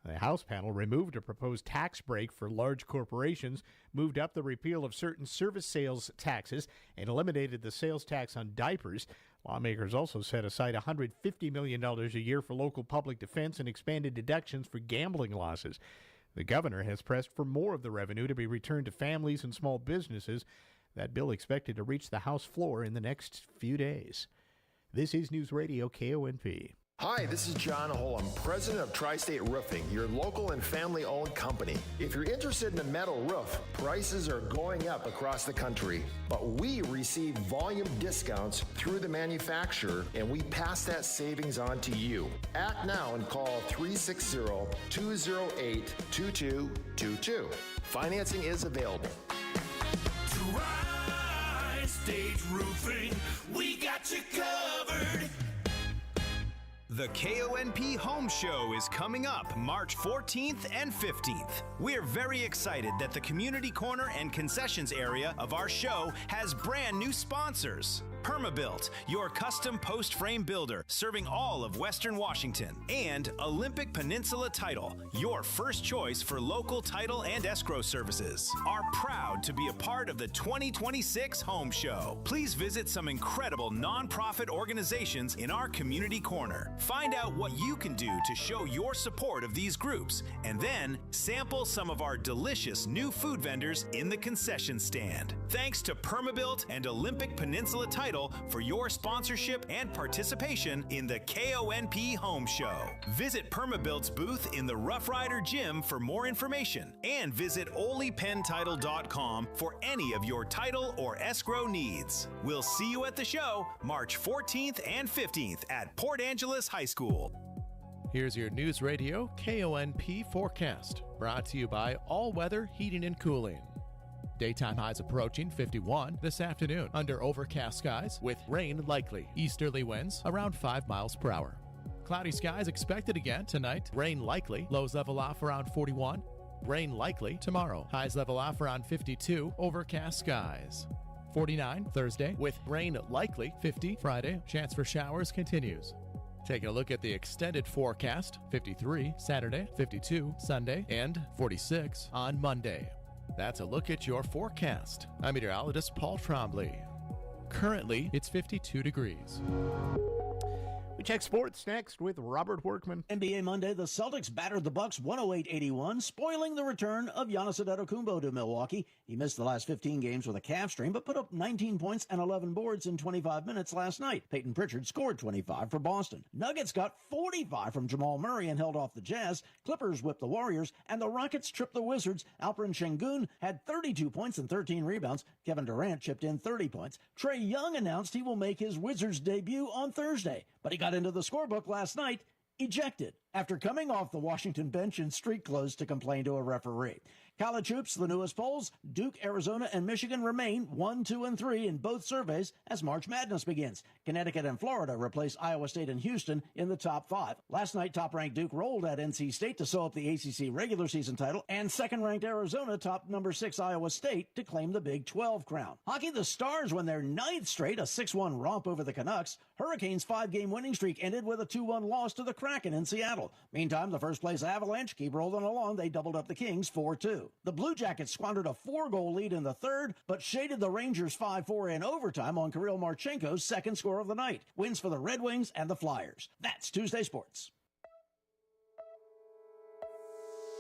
The House panel removed a proposed tax break for large corporations, moved up the repeal of certain service sales taxes, and eliminated the sales tax on diapers. Lawmakers also set aside $150 million a year for local public defense and expanded deductions for gambling losses. The governor has pressed for more of the revenue to be returned to families and small businesses. That bill expected to reach the House floor in the next few days. This is News Radio KONP. Hi, this is John Holm, president of Tri-State Roofing, your local and family-owned company. If you're interested in a metal roof, prices are going up across the country, but we receive volume discounts through the manufacturer, and we pass that savings on to you. Act now and call 360-208-2222. Financing is available. Tri-State Roofing, we got you covered. The KONP Home Show is coming up March 14th and 15th. We're very excited that the Community Corner and concessions area of our show has brand new sponsors. Permabuilt, your custom post frame builder serving all of Western Washington. And Olympic Peninsula Title, your first choice for local title and escrow services, are proud to be a part of the 2026 Home Show. Please visit some incredible nonprofit organizations in our Community Corner. Find out what you can do to show your support of these groups, and then sample some of our delicious new food vendors in the concession stand. Thanks to Permabuilt and Olympic Peninsula Title for your sponsorship and participation in the KONP Home Show. Visit Permabuilt's booth in the Rough Rider Gym for more information, and visit OliPennTitle.com for any of your title or escrow needs. We'll see you at the show March 14th and 15th at Port Angeles High School. Here's your News Radio KONP forecast, brought to you by All Weather Heating and Cooling. Daytime highs approaching 51 this afternoon under overcast skies with rain likely. Easterly winds around 5 miles per hour. Cloudy skies expected again tonight. Rain likely. Lows level off around 41. Rain likely tomorrow. Highs level off around 52. Overcast skies. 49 Thursday with rain likely. 50 Friday. Chance for showers continues. Taking a look at the extended forecast. 53 Saturday. 52 Sunday. And 46 on Monday. That's a look at your forecast. I'm meteorologist Paul Trombley. Currently, it's 52 degrees. We check sports next with Robert Workman. NBA Monday, the Celtics battered the Bucks 108-81, spoiling the return of Giannis Antetokounmpo to Milwaukee. He missed the last 15 games with a calf strain, but put up 19 points and 11 boards in 25 minutes last night. Peyton Pritchard scored 25 for Boston. Nuggets got 45 from Jamal Murray and held off the Jazz. Clippers whipped the Warriors, and the Rockets tripped the Wizards. Alperen Şengün had 32 points and 13 rebounds. Kevin Durant chipped in 30 points. Trae Young announced he will make his Wizards debut on Thursday, but he got into the scorebook last night, ejected, after coming off the Washington bench in street clothes to complain to a referee. College hoops, the newest polls, Duke, Arizona, and Michigan remain 1, 2, and 3 in both surveys as March Madness begins. Connecticut and Florida replace Iowa State and Houston in the top 5. Last night, top-ranked Duke rolled at NC State to sew up the ACC regular season title, and second-ranked Arizona topped number 6 Iowa State to claim the Big 12 crown. Hockey, the Stars won their 9th straight, a 6-1 romp over the Canucks. Hurricanes' 5-game winning streak ended with a 2-1 loss to the Kraken in Seattle. Meantime, the first-place Avalanche keep rolling along. They doubled up the Kings 4-2. The Blue Jackets squandered a 4-goal lead in the third, but shaded the Rangers 5-4 in overtime on Kirill Marchenko's second score of the night. Wins for the Red Wings and the Flyers. That's Tuesday Sports.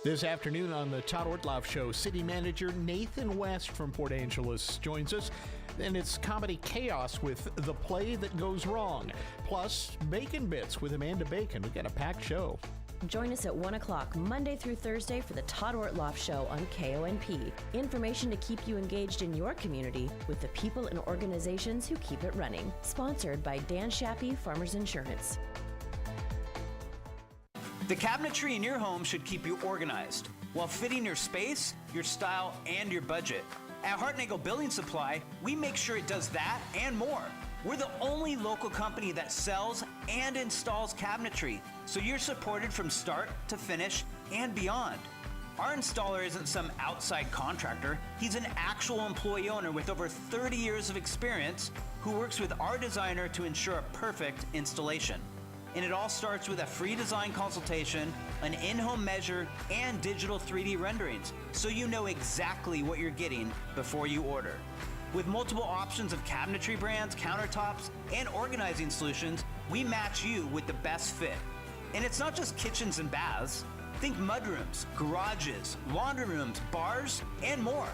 This afternoon on the Todd Ortloff Show, City Manager Nathan West from Port Angeles joins us. Then it's Comedy Chaos with The Play That Goes Wrong. Plus, Bacon Bits with Amanda Bacon. We've got a packed show. Join us at 1 o'clock Monday through Thursday for the Todd Ortloff Show on KONP. Information to keep you engaged in your community with the people and organizations who keep it running. Sponsored by Dan Shappy, Farmers Insurance. The cabinetry in your home should keep you organized while fitting your space, your style, and your budget. At Hartnagel Building Supply, we make sure it does that and more. We're the only local company that sells and installs cabinetry, so you're supported from start to finish and beyond. Our installer isn't some outside contractor. He's an actual employee owner with over 30 years of experience who works with our designer to ensure a perfect installation. And it all starts with a free design consultation, an in-home measure, and digital 3D renderings, so you know exactly what you're getting before you order. With multiple options of cabinetry brands, countertops, and organizing solutions, we match you with the best fit. And it's not just kitchens and baths. Think mudrooms, garages, laundry rooms, bars, and more.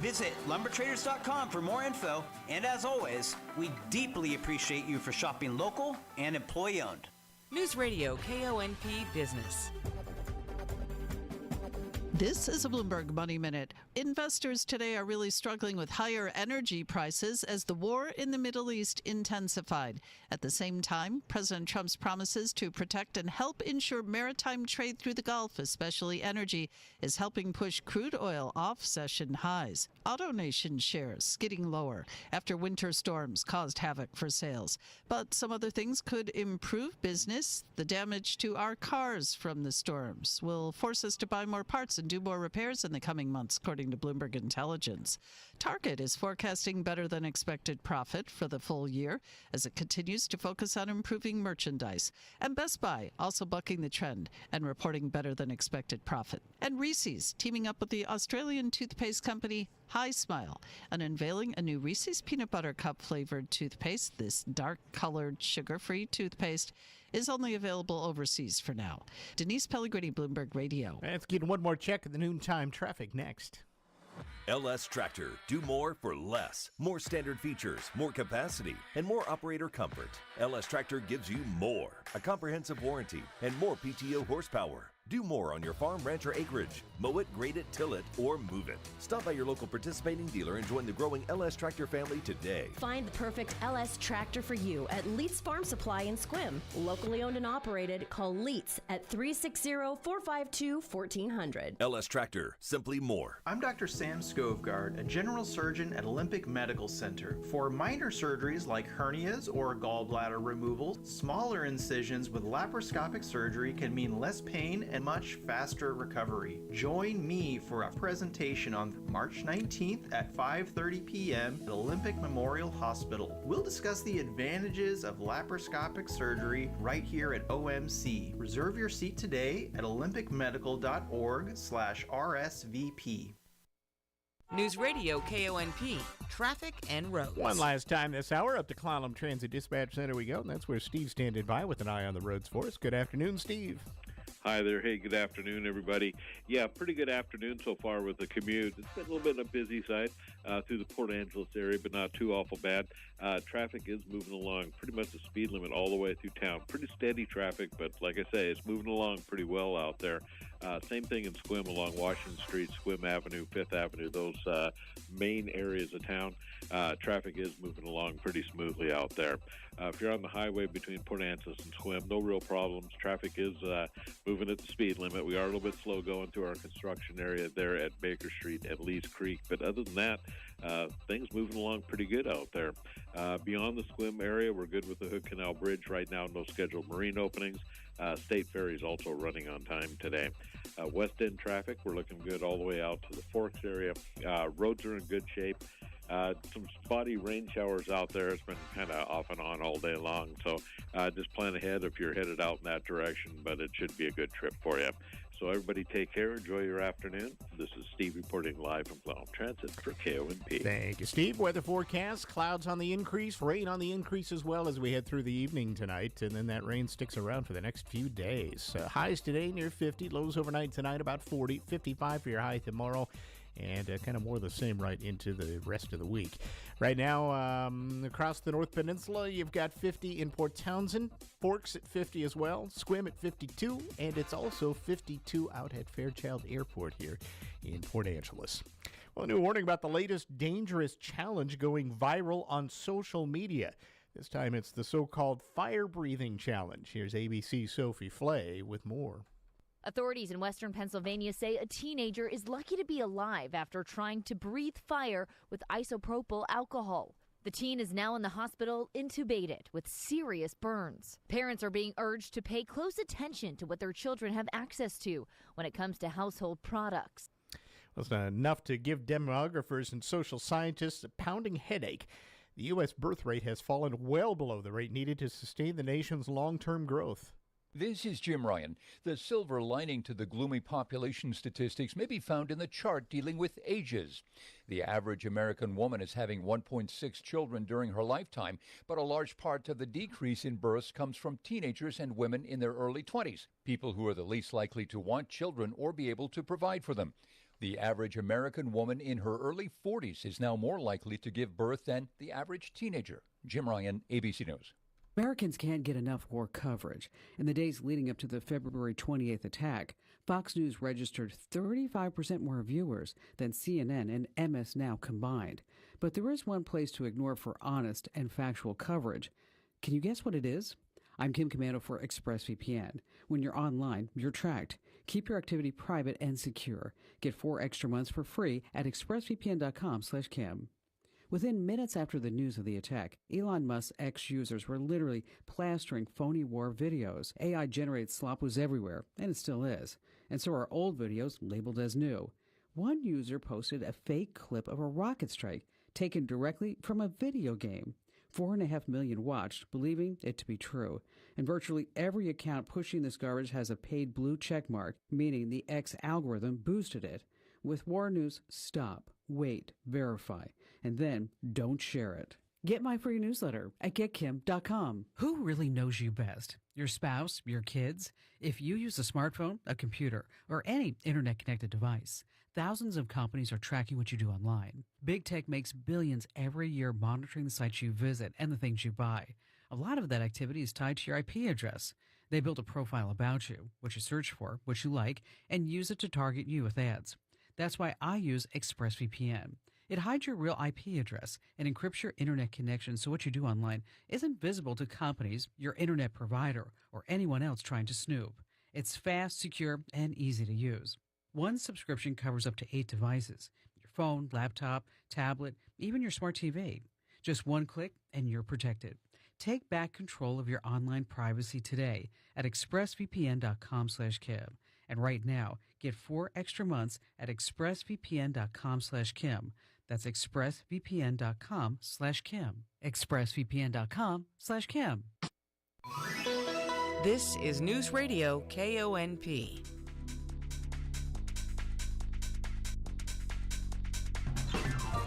Visit lumbertraders.com for more info. And as always, we deeply appreciate you for shopping local and employee-owned. News Radio KONP Business. This is a Bloomberg Money Minute. Investors today are really struggling with higher energy prices as the war in the Middle East intensified. At the same time, President Trump's promises to protect and help ensure maritime trade through the Gulf, especially energy, is helping push crude oil off session highs. AutoNation shares skidding lower after winter storms caused havoc for sales. But some other things could improve business. The damage to our cars from the storms will force us to buy more parts and do more repairs in the coming months, according to Bloomberg Intelligence. Target is forecasting better than expected profit for the full year as it continues to focus on improving merchandise. And Best Buy also bucking the trend and reporting better than expected profit. And Reese's teaming up with the Australian toothpaste company Hi Smile and unveiling a new Reese's Peanut Butter Cup flavored toothpaste. This dark-colored, sugar-free toothpaste is only available overseas for now. Denise Pellegrini, Bloomberg Radio. Let's get one more check of the noontime traffic next. LS Tractor. Do more for less. More standard features, more capacity, and more operator comfort. LS Tractor gives you more. A comprehensive warranty and more PTO horsepower. Do more on your farm, ranch, or acreage. Mow it, grade it, till it, or move it. Stop by your local participating dealer and join the growing LS Tractor family today. Find the perfect LS tractor for you at Leitz Farm Supply in Sequim. Locally owned and operated, call Leitz at 360-452-1400. LS Tractor, simply more. I'm Dr. Sam Skovgard, a general surgeon at Olympic Medical Center. For minor surgeries like hernias or gallbladder removal, smaller incisions with laparoscopic surgery can mean less pain and much faster recovery. Join me for a presentation on March 19th at 5:30 p.m. at Olympic Memorial Hospital. We'll discuss the advantages of laparoscopic surgery right here at OMC. Reserve your seat today at olympicmedical.org/RSVP. News Radio KONP, traffic and roads. One last time this hour, up to Clallam Transit Dispatch Center we go, and that's where Steve's standing by with an eye on the roads for us. Good afternoon, Steve. Hi there. Hey, good afternoon, everybody. Yeah, pretty good afternoon so far with the commute. It's been a little bit on the busy side through the Port Angeles area, but not too awful bad. Traffic is moving along pretty much the speed limit all the way through town. Pretty steady traffic, but like I say, it's moving along pretty well out there. Same thing in Sequim along Washington Street, Sequim Avenue, 5th Avenue, those main areas of town. Traffic is moving along pretty smoothly out there. If you're on the highway between Port Angeles and Sequim, no real problems. Traffic is moving at the speed limit. We are a little bit slow going through our construction area there at Baker Street and Lee's Creek, but other than that, things moving along pretty good out there. Beyond the Sequim area, we're good with the Hood Canal Bridge right now. No scheduled marine openings. State Ferry is also running on time today. West End traffic, we're looking good all the way out to the Forks area. Roads are in good shape. Some spotty rain showers out there. It's been kind of off and on all day long, so just plan ahead if you're headed out in that direction, but it should be a good trip for you. So everybody take care. Enjoy your afternoon. This is Steve reporting live from Clallam Transit for KONP. Thank you, Steve. Weather forecast, clouds on the increase, rain on the increase as well as we head through the evening tonight, and then that rain sticks around for the next few days. Highs today near 50, lows overnight tonight about 40, 55 for your high tomorrow, and kind of more of the same right into the rest of the week. Right now, across the North Peninsula, you've got 50 in Port Townsend, Forks at 50 as well, Sequim at 52, and it's also 52 out at Fairchild Airport here in Port Angeles. Well, a new warning about the latest dangerous challenge going viral on social media. This time it's the so-called fire-breathing challenge. Here's ABC's Sophie Flay with more. Authorities in western Pennsylvania say a teenager is lucky to be alive after trying to breathe fire with isopropyl alcohol. The teen is now in the hospital intubated with serious burns. Parents are being urged to pay close attention to what their children have access to when it comes to household products. Well, it's not enough to give demographers and social scientists a pounding headache. The U.S. birth rate has fallen well below the rate needed to sustain the nation's long-term growth. This is Jim Ryan. The silver lining to the gloomy population statistics may be found in the chart dealing with ages. The average American woman is having 1.6 children during her lifetime, but a large part of the decrease in births comes from teenagers and women in their early 20s, people who are the least likely to want children or be able to provide for them. The average American woman in her early 40s is now more likely to give birth than the average teenager. Jim Ryan, ABC News. Americans can't get enough war coverage. In the days leading up to the February 28th attack, Fox News registered 35% more viewers than CNN and MS Now combined. But there is one place to ignore for honest and factual coverage. Can you guess what it is? I'm Kim Commando for ExpressVPN. When you're online, you're tracked. Keep your activity private and secure. Get 4 extra months for free at expressvpn.com/Kim. Within minutes after the news of the attack, Elon Musk's ex-users were literally plastering phony war videos. AI-generated slop was everywhere, and it still is. And so are old videos labeled as new. One user posted a fake clip of a rocket strike taken directly from a video game. 4.5 million watched, believing it to be true. And virtually every account pushing this garbage has a paid blue check mark, meaning the X algorithm boosted it. With war news, stop, wait, verify, and then don't share it. Get my free newsletter at getkim.com. Who really knows you best? Your spouse? Your kids? If you use a smartphone, a computer, or any internet-connected device, thousands of companies are tracking what you do online. Big tech makes billions every year monitoring the sites you visit and the things you buy. A lot of that activity is tied to your IP address. They build a profile about you, what you search for, what you like, and use it to target you with ads. That's why I use ExpressVPN. It hides your real IP address and encrypts your internet connection so what you do online isn't visible to companies, your internet provider, or anyone else trying to snoop. It's fast, secure, and easy to use. One subscription covers up to 8 devices: your phone, laptop, tablet, even your smart TV. Just one click and you're protected. Take back control of your online privacy today at expressvpn.com/Kim. And right now, get 4 extra months at expressvpn.com/Kim. That's expressvpn.com/Kim. expressvpn.com/Kim. This is News Radio KONP.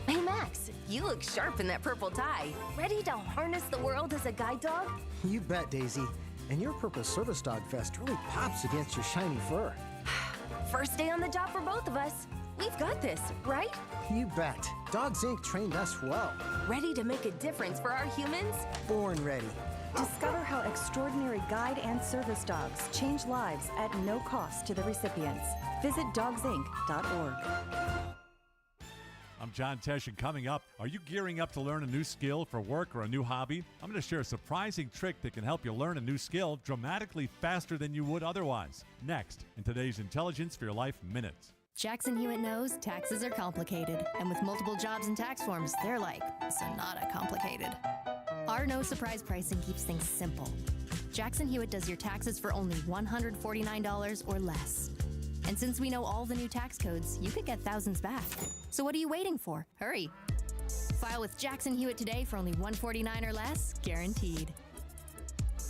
Hey Max, you look sharp in that purple tie. Ready to harness the world as a guide dog? You bet, Daisy. And your purple service dog vest really pops against your shiny fur. First day on the job for both of us. We've got this, right? You bet. Dogs Inc. trained us well. Ready to make a difference for our humans? Born ready. Discover how extraordinary guide and service dogs change lives at no cost to the recipients. Visit dogsinc.org. I'm John Tesh, and coming up, are you gearing up to learn a new skill for work or a new hobby? I'm going to share a surprising trick that can help you learn a new skill dramatically faster than you would otherwise. Next, in today's Intelligence for Your Life Minutes. Jackson Hewitt knows taxes are complicated, and with multiple jobs and tax forms, they're like sonata complicated. Our no surprise pricing keeps things simple. Jackson Hewitt does your taxes for only $149 or less. And since we know all the new tax codes, you could get thousands back. So what are you waiting for? Hurry. File with Jackson Hewitt today for only $149 or less, guaranteed.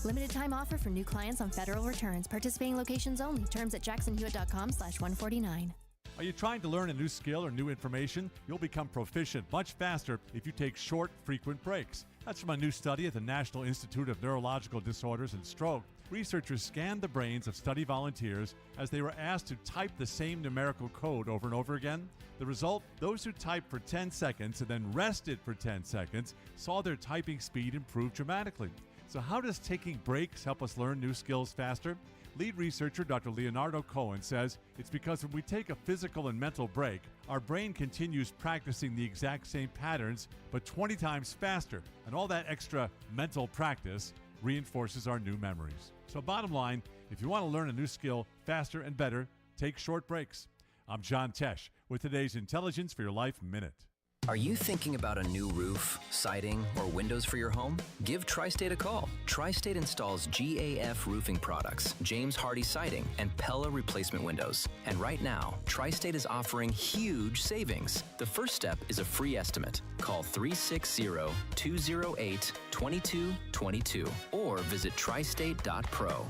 Limited time offer for new clients on federal returns. Participating locations only. Terms at jacksonhewitt.com/149. Are you trying to learn a new skill or new information? You'll become proficient much faster if you take short, frequent breaks. That's from a new study at the National Institute of Neurological Disorders and Stroke. Researchers scanned the brains of study volunteers as they were asked to type the same numerical code over and over again. The result, those who typed for 10 seconds and then rested for 10 seconds saw their typing speed improve dramatically. So how does taking breaks help us learn new skills faster? Lead researcher Dr. Leonardo Cohen says it's because when we take a physical and mental break, our brain continues practicing the exact same patterns, but 20 times faster. And all that extra mental practice reinforces our new memories. So bottom line, if you want to learn a new skill faster and better, take short breaks. I'm John Tesh with today's Intelligence for Your Life Minute. Are you thinking about a new roof, siding, or windows for your home? Give Tri-State a call. Tri-State installs GAF roofing products, James Hardy siding, and Pella replacement windows. And right now, Tri-State is offering huge savings. The first step is a free estimate. Call 360-208-2222 or visit tristate.pro.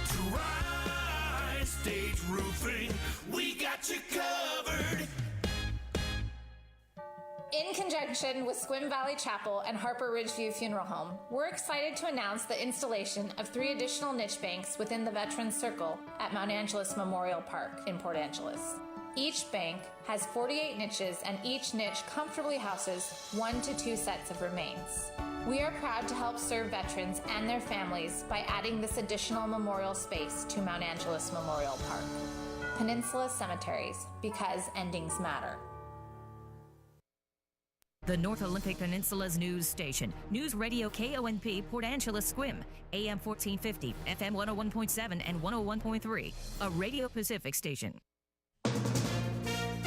Tri-State Roofing, we got you covered. In conjunction with Squim Valley Chapel and Harper Ridgeview Funeral Home, we're excited to announce the installation of 3 additional niche banks within the Veterans Circle at Mount Angeles Memorial Park in Port Angeles. Each bank has 48 niches, and each niche comfortably houses 1 to 2 sets of remains. We are proud to help serve veterans and their families by adding this additional memorial space to Mount Angeles Memorial Park. Peninsula Cemeteries, because endings matter. The North Olympic Peninsula's news station. News Radio KONP Port Angeles Squim. AM 1450, FM 101.7 and 101.3. A Radio Pacific station.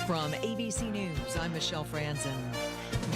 From ABC News, I'm Michelle Franzen.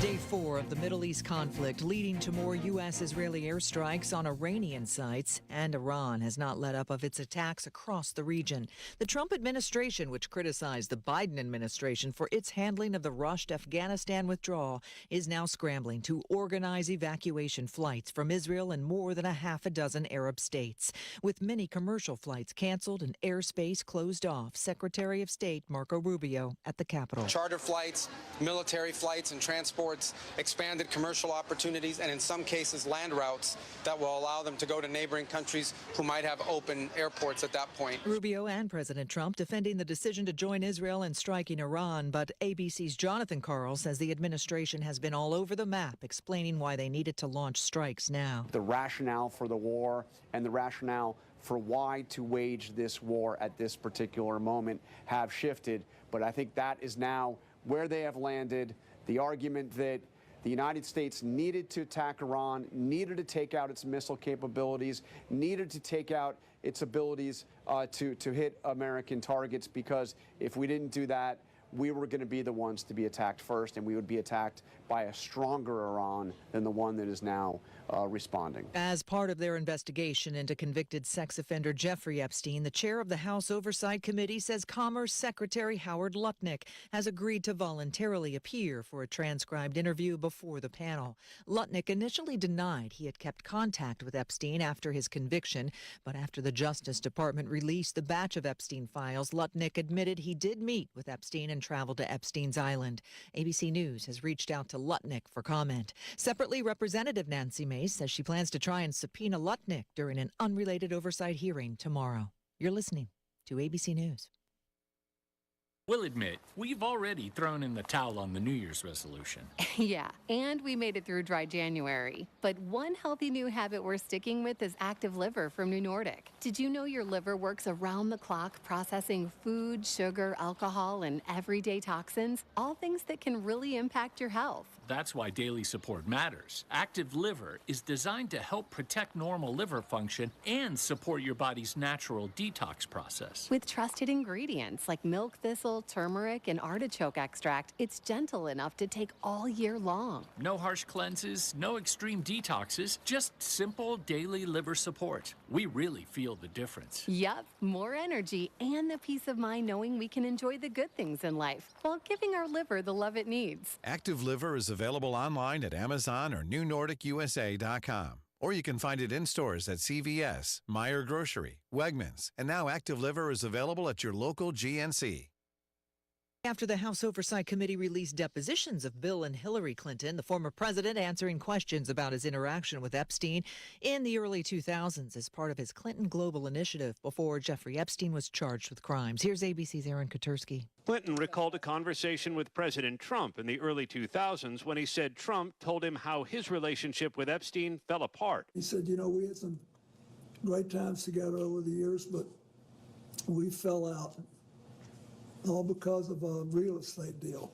Day 4 of the Middle East conflict leading to more U.S.-Israeli airstrikes on Iranian sites, and Iran has not let up of its attacks across the region. The Trump administration, which criticized the Biden administration for its handling of the rushed Afghanistan withdrawal, is now scrambling to organize evacuation flights from Israel and more than a half a dozen Arab states. With many commercial flights canceled and airspace closed off, Secretary of State Marco Rubio at the Capitol. Charter flights, military flights, and transports, expanded commercial opportunities, and in some cases land routes that will allow them to go to neighboring countries who might have open airports at that point. Rubio and President Trump defending the decision to join Israel in striking Iran, but ABC's Jonathan Karl says the administration has been all over the map explaining why they needed to launch strikes now. The rationale for the war and the rationale for why to wage this war at this particular moment have shifted, but I think that is now where they have landed. The argument that the United States needed to attack Iran, needed to take out its missile capabilities, needed to take out its abilities to hit American targets, because if we didn't do that, we were going to be the ones to be attacked first, and we would be attacked by a stronger Iran than the one that is now responding. As part of their investigation into convicted sex offender Jeffrey Epstein, the chair of the House Oversight Committee says Commerce Secretary Howard Lutnick has agreed to voluntarily appear for a transcribed interview before the panel. Lutnick initially denied he had kept contact with Epstein after his conviction, but after the Justice Department released the batch of Epstein files, Lutnick admitted he did meet with Epstein and traveled to Epstein's Island. ABC News has reached out to Lutnick for comment. Separately, Representative Nancy Mace says she plans to try and subpoena Lutnick during an unrelated oversight hearing tomorrow. You're listening to ABC News. We'll admit, we've already thrown in the towel on the New Year's resolution. Yeah, and we made it through dry January. But one healthy new habit we're sticking with is Active Liver from New Nordic. Did you know your liver works around the clock processing food, sugar, alcohol, and everyday toxins? All things that can really impact your health. That's why daily support matters. Active Liver is designed to help protect normal liver function and support your body's natural detox process. With trusted ingredients like milk thistle, turmeric, and artichoke extract, it's gentle enough to take all year long. No harsh cleanses, no extreme detoxes, just simple daily liver support. We really feel the difference. Yup, more energy and the peace of mind knowing we can enjoy the good things in life while giving our liver the love it needs. Active Liver is available online at Amazon or NewNordicUSA.com. Or you can find it in stores at CVS, Meijer Grocery, Wegmans, and now Active Liver is available at your local GNC. After the House Oversight Committee released depositions of Bill and Hillary Clinton, the former president answering questions about his interaction with Epstein in the early 2000s as part of his Clinton Global Initiative before Jeffrey Epstein was charged with crimes. Here's ABC's Aaron Katersky. Clinton recalled a conversation with President Trump in the early 2000s when he said Trump told him how his relationship with Epstein fell apart. He said, you know, we had some great times together over the years, but we fell out. All because of a real estate deal.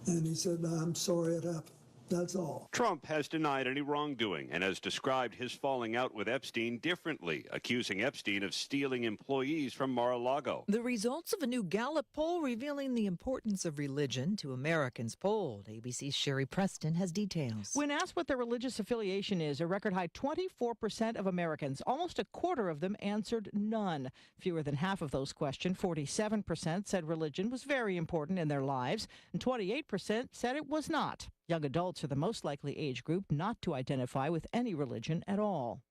And he said, I'm sorry it happened. That's all. Trump has denied any wrongdoing and has described his falling out with Epstein differently, accusing Epstein of stealing employees from Mar-a-Lago. The results of a new Gallup poll revealing the importance of religion to Americans polled. ABC's Sherry Preston has details. When asked what their religious affiliation is, a record high 24% of Americans, almost a quarter of them, answered none. Fewer than half of those questioned, 47%, said religion was very important in their lives, and 28% said it was not. Young adults are the most likely age group not to identify with any religion at all.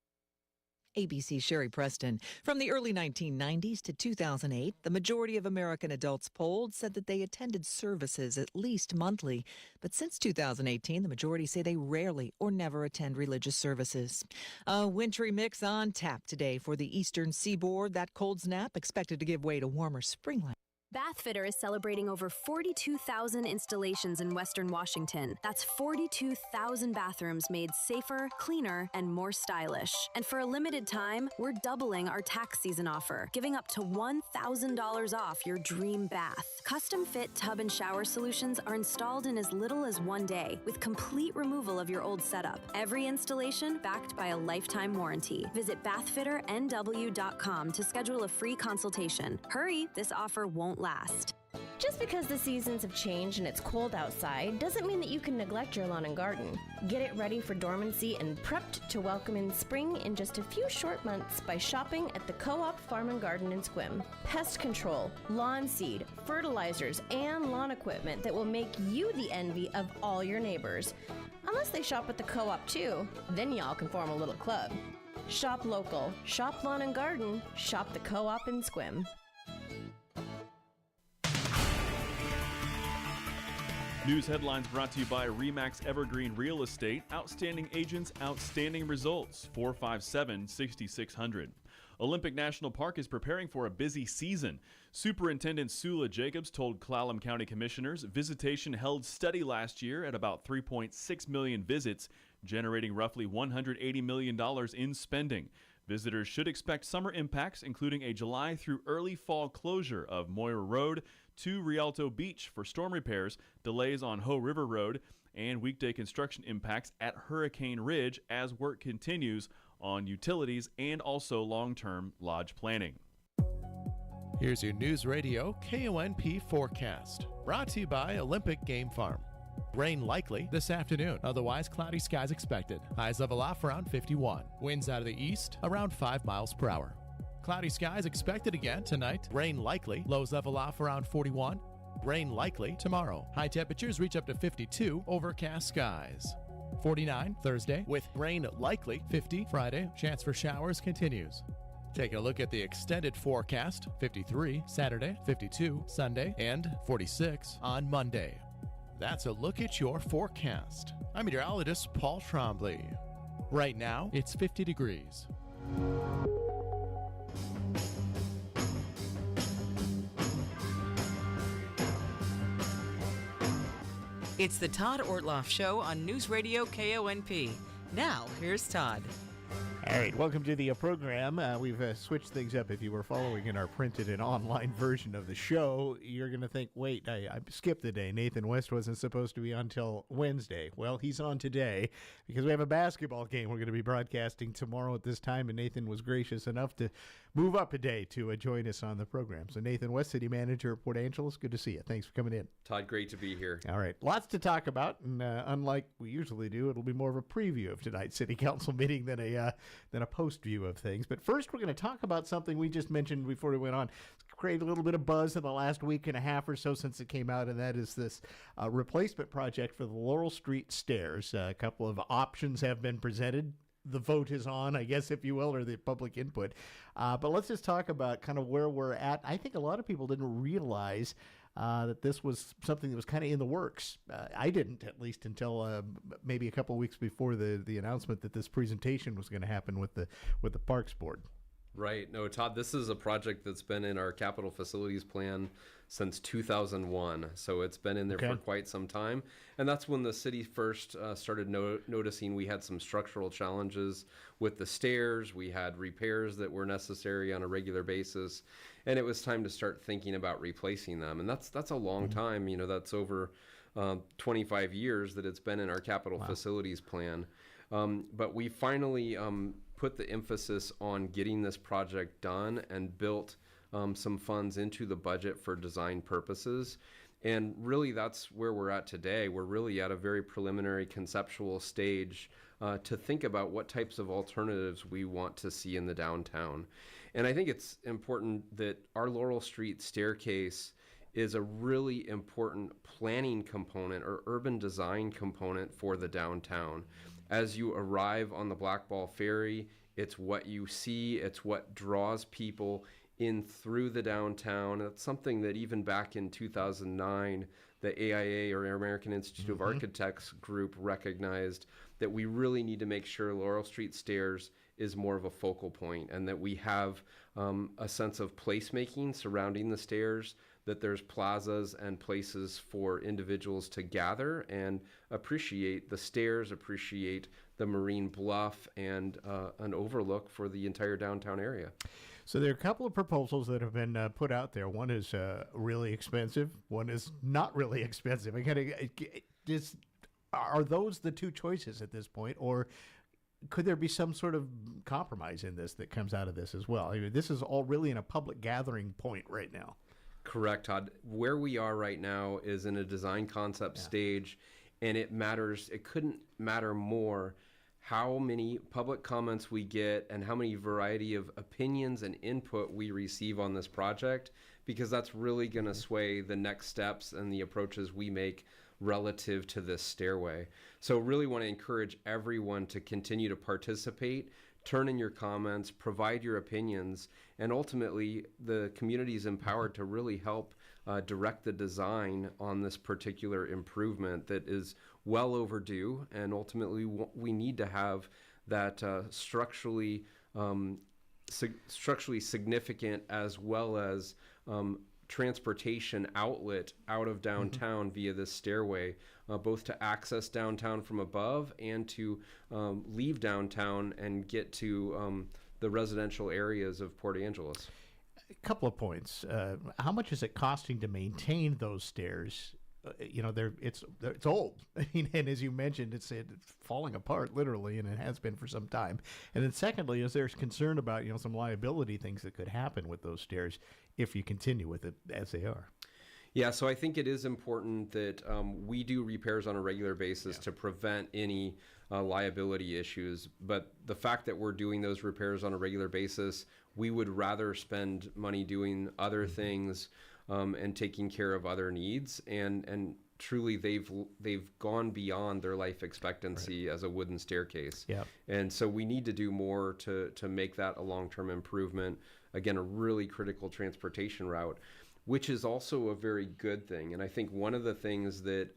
ABC's Sherry Preston. From the early 1990s to 2008, the majority of American adults polled said that they attended services at least monthly. But since 2018, the majority say they rarely or never attend religious services. A wintry mix on tap today for the eastern seaboard. That cold snap expected to give way to warmer spring. Bathfitter is celebrating over 42,000 installations in Western Washington. That's 42,000 bathrooms made safer, cleaner, and more stylish. And for a limited time, we're doubling our tax season offer, giving up to $1,000 off your dream bath. Custom-fit tub and shower solutions are installed in as little as 1 day, with complete removal of your old setup. Every installation backed by a lifetime warranty. Visit bathfitternw.com to schedule a free consultation. Hurry, this offer won't last. Just because the seasons have changed and it's cold outside doesn't mean that you can neglect your lawn and garden. Get it ready for dormancy and prepped to welcome in spring in just a few short months by shopping at the Co-op Farm and Garden in Sequim. Pest control, lawn seed, fertilizers, and lawn equipment that will make you the envy of all your neighbors. Unless they shop at the Co-op too, then y'all can form a little club. Shop local, shop lawn and garden, shop the Co-op in Sequim. News headlines brought to you by RE/MAX Evergreen Real Estate. Outstanding agents, outstanding results. 457-6600. Olympic National Park is preparing for a busy season. Superintendent Sula Jacobs told Clallam County Commissioners visitation held steady last year at about 3.6 million visits, generating roughly $180 million in spending. Visitors should expect summer impacts, including a July through early fall closure of Moira Road to Rialto Beach for storm repairs, delays on Hoh River Road, and weekday construction impacts at Hurricane Ridge as work continues on utilities and also long-term lodge planning. Here's your News Radio KONP forecast, brought to you by Olympic Game Farm. Rain likely this afternoon, otherwise cloudy skies expected. Highs level off around 51. Winds out of the east around 5 miles per hour. Cloudy skies expected again tonight. Rain likely. Lows level off around 41. Rain likely tomorrow. High temperatures reach up to 52. Overcast skies. 49 Thursday with rain likely. 50 Friday. Chance for showers continues. Taking a look at the extended forecast. 53 Saturday, 52 Sunday, and 46 on Monday. That's a look at your forecast. I'm meteorologist Paul Trombley. Right now, it's 50 degrees. It's the Todd Ortloff Show on News Radio KONP. Now, here's Todd. All right, welcome to the program. We've switched things up. If you were following in our printed and online version of the show, you're going to think, wait, I skipped the day. Nathan West wasn't supposed to be on till Wednesday. Well, he's on today because we have a basketball game we're going to be broadcasting tomorrow at this time, and Nathan was gracious enough to move up a day to join us on the program. So Nathan West, City Manager of Port Angeles, good to see you. Thanks for coming in. Todd, great to be here. All right, lots to talk about, and unlike we usually do, it'll be more of a preview of tonight's City Council meeting than a post view of things. But first, we're going to talk about something we just mentioned before we went on. It's created a little bit of buzz in the last week and a half or so since it came out, and that is this replacement project for the Laurel Street stairs. A couple of options have been presented. The vote is on, I guess, if you will, or the public input. But let's just talk about kind of where we're at. I think a lot of people didn't realize that this was something that was kind of in the works. I didn't, at least until maybe a couple of weeks before the announcement that this presentation was going to happen with the Parks Board. Right. No, Todd, this is a project that's been in our capital facilities plan since 2001. So it's been in there for quite some time. And that's when the city first started noticing we had some structural challenges with the stairs. We had repairs that were necessary on a regular basis. And it was time to start thinking about replacing them. And that's a long time. You know, that's over 25 years that it's been in our capital facilities plan. But we finally put the emphasis on getting this project done and built some funds into the budget for design purposes. And really, that's where we're at today. We're really at a very preliminary conceptual stage to think about what types of alternatives we want to see in the downtown. And I think it's important that our Laurel Street staircase is a really important planning component or urban design component for the downtown. As you arrive on the Blackball Ferry, it's what you see, it's what draws people in through the downtown. That's something that even back in 2009, the AIA, or American Institute of Architects group, recognized that we really need to make sure Laurel Street Stairs is more of a focal point, and that we have a sense of placemaking surrounding the stairs, that there's plazas and places for individuals to gather and appreciate the stairs, appreciate the marine bluff, and an overlook for the entire downtown area. So there are a couple of proposals that have been put out there. One is really expensive. One is not really expensive. Are those the two choices at this point, or could there be some sort of compromise in this that comes out of this as well? I mean, this is all really in a public gathering point right now. Correct, Todd. Where we are right now is in a design concept stage, and it matters. It couldn't matter more how many public comments we get and how many variety of opinions and input we receive on this project, because that's really going to sway the next steps and the approaches we make relative to this stairway. So really want to encourage everyone to continue to participate, turn in your comments, provide your opinions, and ultimately the community is empowered to really help direct the design on this particular improvement that is well overdue. And ultimately we need to have that structurally significant, as well as transportation outlet out of downtown via this stairway, both to access downtown from above and to leave downtown and get to the residential areas of Port Angeles. A couple of points. How much is it costing to maintain those stairs? It's old. I mean, and as you mentioned, it's falling apart literally, and it has been for some time. And then secondly, is there concern about some liability things that could happen with those stairs if you continue with it as they are? Yeah, so I think it is important that we do repairs on a regular basis to prevent any liability issues. But the fact that we're doing those repairs on a regular basis, we would rather spend money doing other things and taking care of other needs. And truly, they've gone beyond their life expectancy as a wooden staircase. Yep. And so we need to do more to make that a long-term improvement. Again, a really critical transportation route, which is also a very good thing. And I think one of the things that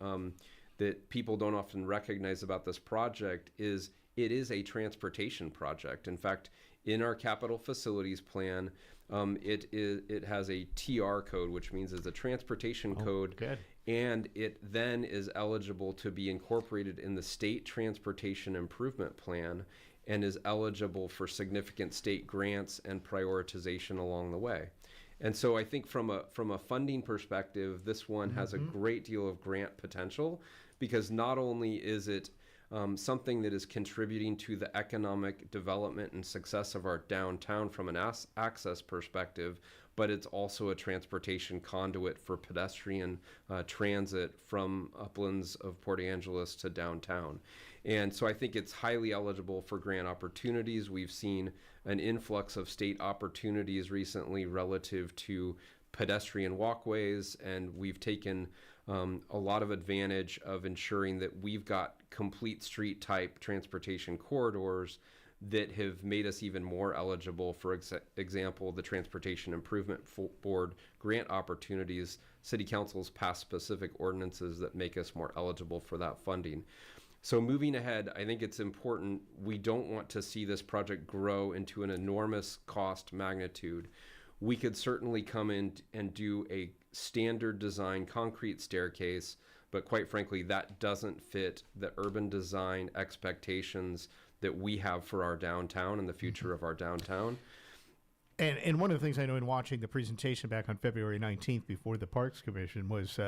that people don't often recognize about this project is it is a transportation project. In fact, in our capital facilities plan, it has a TR code, which means it's a transportation code. Good. And it then is eligible to be incorporated in the state transportation improvement plan, and is eligible for significant state grants and prioritization along the way. And so I think from a funding perspective, this one has a great deal of grant potential, because not only is it something that is contributing to the economic development and success of our downtown from an access perspective, but it's also a transportation conduit for pedestrian transit from uplands of Port Angeles to downtown. And so I think it's highly eligible for grant opportunities. We've seen an influx of state opportunities recently relative to pedestrian walkways, and we've taken a lot of advantage of ensuring that we've got complete street type transportation corridors that have made us even more eligible. For example, the Transportation Improvement Board grant opportunities. City councils pass specific ordinances that make us more eligible for that funding. So moving ahead, I think it's important. We don't want to see this project grow into an enormous cost magnitude. We could certainly come in and do a standard design concrete staircase, but quite frankly, that doesn't fit the urban design expectations that we have for our downtown and the future of our downtown. And one of the things I know in watching the presentation back on February 19th before the Parks Commission was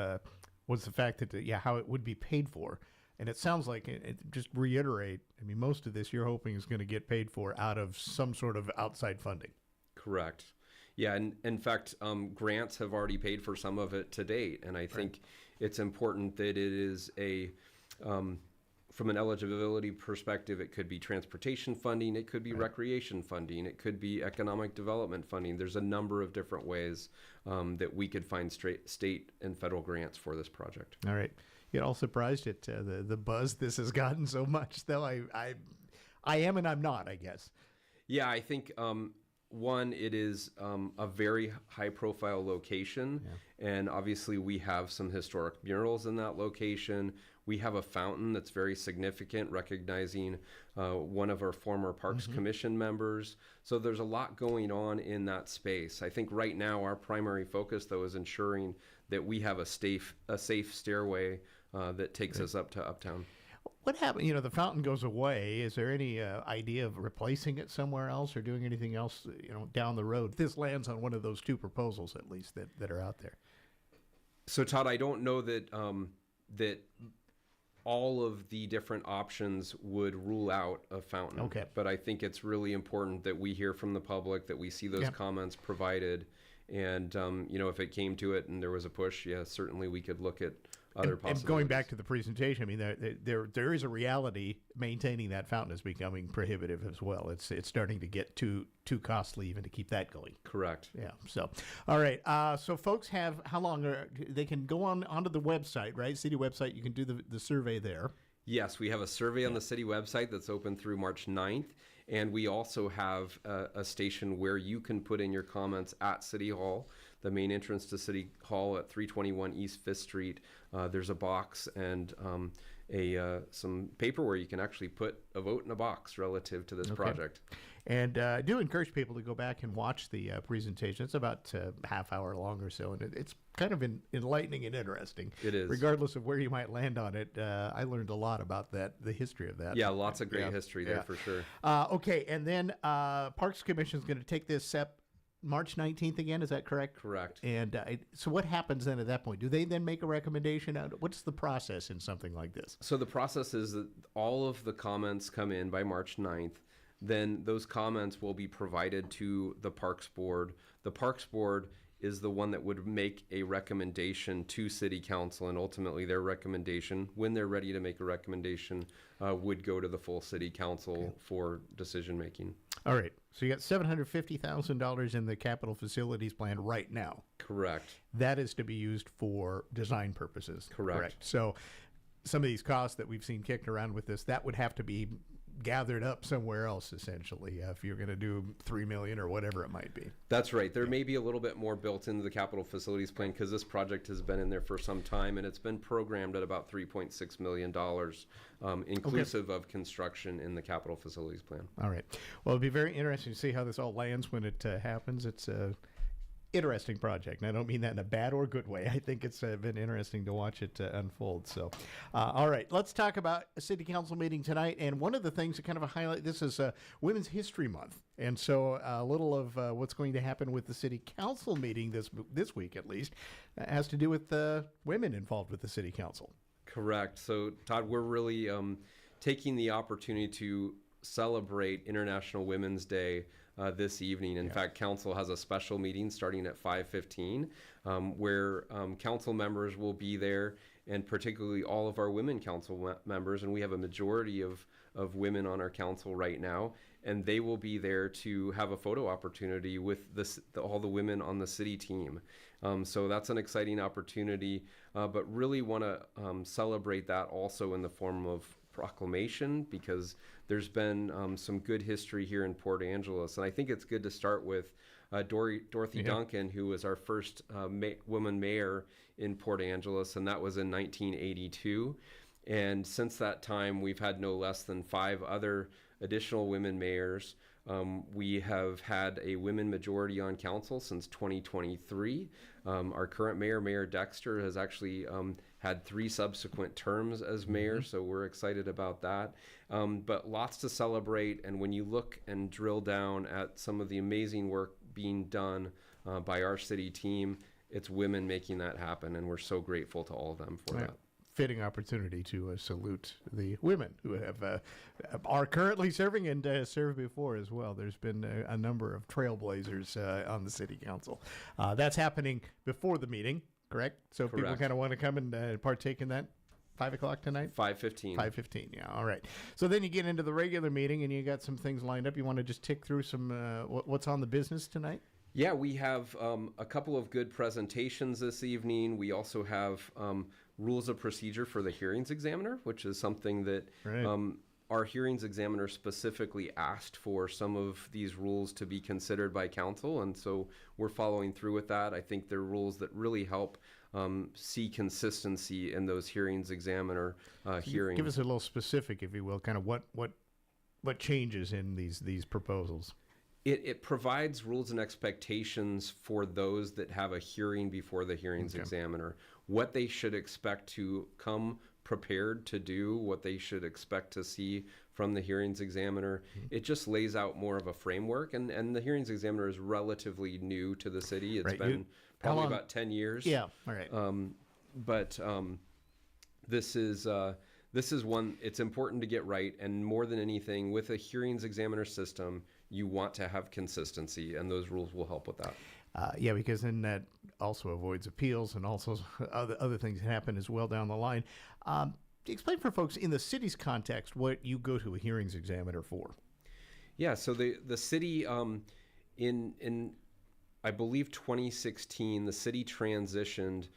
was the fact that, how it would be paid for. And it sounds like, just reiterate, I mean, most of this you're hoping is going to get paid for out of some sort of outside funding. Correct. Yeah, and in fact, grants have already paid for some of it to date. And I think it's important that it is from an eligibility perspective, it could be transportation funding, it could be recreation funding, it could be economic development funding. There's a number of different ways that we could find state and federal grants for this project. All right. Get all surprised at the buzz this has gotten so much, though. I am and I'm not, I guess. Yeah, I think one, it is a very high-profile location, and obviously we have some historic murals in that location. We have a fountain that's very significant, recognizing one of our former Parks Commission members. So there's a lot going on in that space. I think right now our primary focus, though, is ensuring that we have a safe stairway that takes us up to Uptown. What happened? The fountain goes away. Is there any idea of replacing it somewhere else or doing anything else, down the road? This lands on one of those two proposals, at least, that are out there. So, Todd, I don't know that that all of the different options would rule out a fountain. Okay. But I think it's really important that we hear from the public, that we see those comments provided. And, if it came to it and there was a push, certainly we could look at other possibilities. And going back to the presentation, I mean, there is a reality. Maintaining that fountain is becoming prohibitive as well. It's starting to get too costly even to keep that going. Correct. Yeah. So, all right. So folks have how long? They can go onto the website, right? City website. You can do the survey there. Yes, we have a survey on the city website that's open through March 9th. And we also have a station where you can put in your comments at City Hall, the main entrance to City Hall at 321 East 5th Street. There's a box and some paper where you can actually put a vote in a box relative to this project. And I do encourage people to go back and watch the presentation. It's about a half hour long or so, and it's kind of enlightening and interesting. It is. Regardless of where you might land on it, I learned a lot about the history of that. Yeah, lots of great history there for sure. Okay, and then Parks Commission is going to take this March 19th again, is that correct? Correct. And so what happens then at that point? Do they then make a recommendation? What's the process in something like this? So the process is that all of the comments come in by March 9th. Then those comments will be provided to the Parks Board. The Parks Board is the one that would make a recommendation to City Council, and ultimately their recommendation, when they're ready to make a recommendation, would go to the full City Council for decision making. All right. So you got $750,000 in the capital facilities plan right now. Correct. That is to be used for design purposes. Correct. So some of these costs that we've seen kicked around with this, that would have to be gathered up somewhere else, essentially, if you're going to do $3 million or whatever it might be. That's right. There may be a little bit more built into the capital facilities plan because this project has been in there for some time, and it's been programmed at about $3.6 million, inclusive of construction in the capital facilities plan. All right. Well, it'll be very interesting to see how this all lands when it happens. It's a interesting project, and I don't mean that in a bad or good way. I think it's been interesting to watch it unfold. So, all right, let's talk about a city council meeting tonight. And one of the things that kind of a highlight, this is Women's History Month, and so a little of what's going to happen with the city council meeting this week, at least, has to do with women involved with the city council. Correct. So, Todd, we're really taking the opportunity to celebrate International Women's Day this evening. In fact, council has a special meeting starting at 5:15 where council members will be there, and particularly all of our women council members, and we have a majority of women on our council right now, and they will be there to have a photo opportunity with all the women on the city team. So that's an exciting opportunity, but really want to celebrate that also in the form of proclamation, because there's been some good history here in Port Angeles. And I think it's good to start with Dorothy Duncan, who was our first woman mayor in Port Angeles, and that was in 1982. And since that time, we've had no less than 5 other additional women mayors. We have had a women majority on council since 2023. Our current mayor, Mayor Dexter, has actually had 3 subsequent terms as mayor, so we're excited about that. But lots to celebrate, and when you look and drill down at some of the amazing work being done by our city team it's women making that happen, and we're so grateful to all of them for that. Fitting opportunity to salute the women who are currently serving and served before as well. There's been a number of trailblazers on the city council. That's happening before the meeting, correct? So if people kind of want to come and partake in that, 5 o'clock tonight? 5:15. 5:15, yeah, all right. So then you get into the regular meeting and you got some things lined up. You want to just tick through some what's on the business tonight? Yeah, we have a couple of good presentations this evening. We also have rules of procedure for the hearings examiner, which is something that our hearings examiner specifically asked for some of these rules to be considered by council, and so we're following through with that. I think they're rules that really help see consistency in those hearings examiner hearings. Give us a little specific, if you will, kind of what changes in these proposals. It provides rules and expectations for those that have a hearing before the hearings examiner, what they should expect to come prepared to do, what they should expect to see from the hearings examiner. It just lays out more of a framework, and the hearings examiner is relatively new to the city. It's been probably about 10 years. Yeah, all right. But this is one, it's important to get right, and more than anything, with a hearings examiner system, you want to have consistency, and those rules will help with that. Yeah, because then that also avoids appeals and also other things that happen as well down the line. Explain for folks in the city's context what you go to a hearings examiner for. Yeah, so the city in I believe 2016, the city transitioned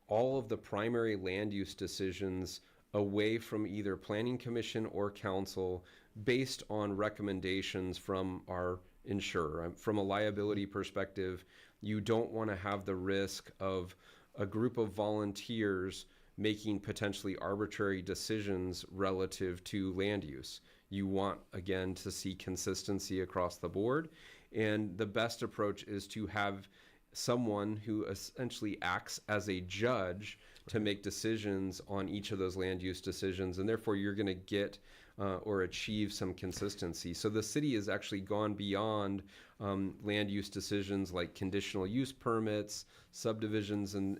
all of the primary land use decisions away from either planning commission or council based on recommendations from our insurer. From a liability perspective, you don't want to have the risk of a group of volunteers making potentially arbitrary decisions relative to land use. You want, again, to see consistency across the board. And the best approach is to have someone who essentially acts as a judge to make decisions on each of those land use decisions. And therefore, you're going to get or achieve some consistency. So the city has actually gone beyond land use decisions like conditional use permits, subdivisions and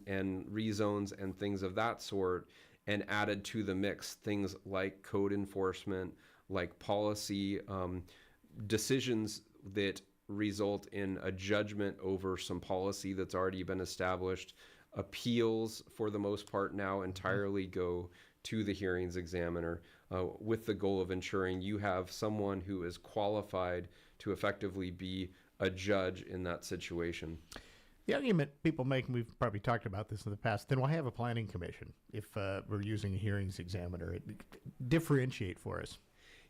rezones and things of that sort, and added to the mix things like code enforcement, like policy decisions that result in a judgment over some policy that's already been established. Appeals, for the most part now, entirely go to the hearings examiner with the goal of ensuring you have someone who is qualified to effectively be a judge in that situation. The argument people make, and we've probably talked about this in the past, then why have a planning commission if we're using a hearings examiner? Differentiate for us.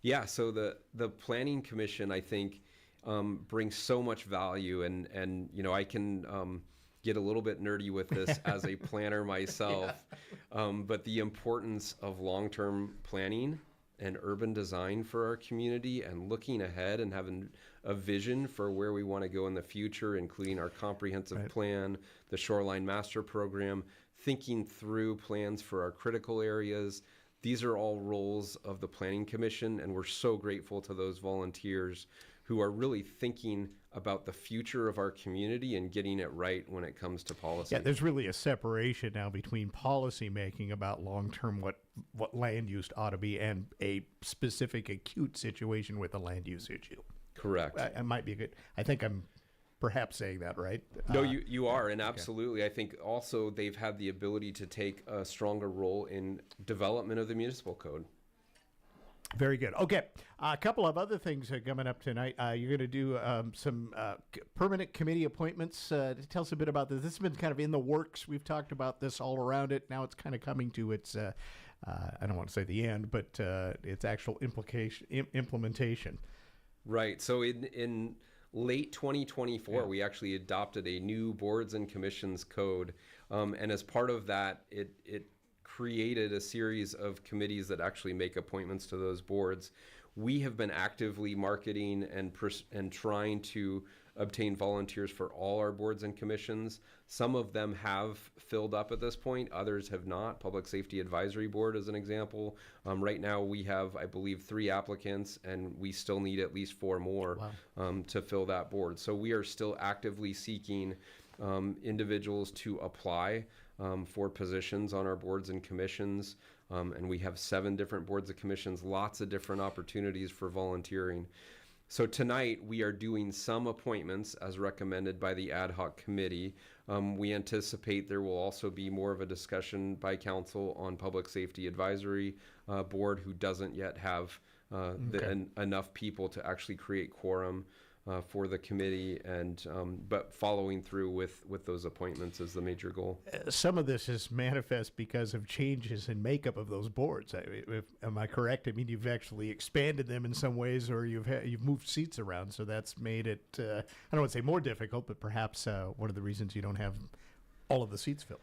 Yeah, so the planning commission, I think, brings so much value, and you know, I can get a little bit nerdy with this as a planner myself, but the importance of long-term planning and urban design for our community and looking ahead and having a vision for where we want to go in the future, including our comprehensive plan, the shoreline master program, thinking through plans for our critical areas. These are all roles of the Planning Commission, and we're so grateful to those volunteers who are really thinking about the future of our community and getting it right when it comes to policy. Yeah, there's really a separation now between policy making about long-term what land use ought to be and a specific acute situation with a land use issue. Correct. I might be good. I think I'm perhaps saying that right. No, you are, and absolutely. I think also they've had the ability to take a stronger role in development of the municipal code. Very good. Okay, a couple of other things coming up tonight. You're going to do some permanent committee appointments. Tell us a bit about this. This has been kind of in the works. We've talked about this all around it. Now it's kind of coming to its, I don't want to say the end, but its actual implementation. Right. So in late 2024, we actually adopted a new boards and commissions code. And as part of that, it created a series of committees that actually make appointments to those boards. We have been actively marketing and trying to obtain volunteers for all our boards and commissions. Some of them have filled up at this point, others have not. Public Safety Advisory Board is an example. Right now we have, I believe, 3 applicants, and we still need at least 4 more to fill that board. So we are still actively seeking individuals to apply for positions on our boards and commissions. And we have 7 different boards and commissions, lots of different opportunities for volunteering. So tonight we are doing some appointments as recommended by the ad hoc committee. We anticipate there will also be more of a discussion by council on Public Safety Advisory Board, who doesn't yet have enough people to actually create quorum for the committee, and but following through with those appointments is the major goal. Some of this is manifest because of changes in makeup of those boards. Am I correct? I mean, you've actually expanded them in some ways, or you've moved seats around, so that's made it, I don't want to say more difficult, but perhaps one of the reasons you don't have all of the seats filled.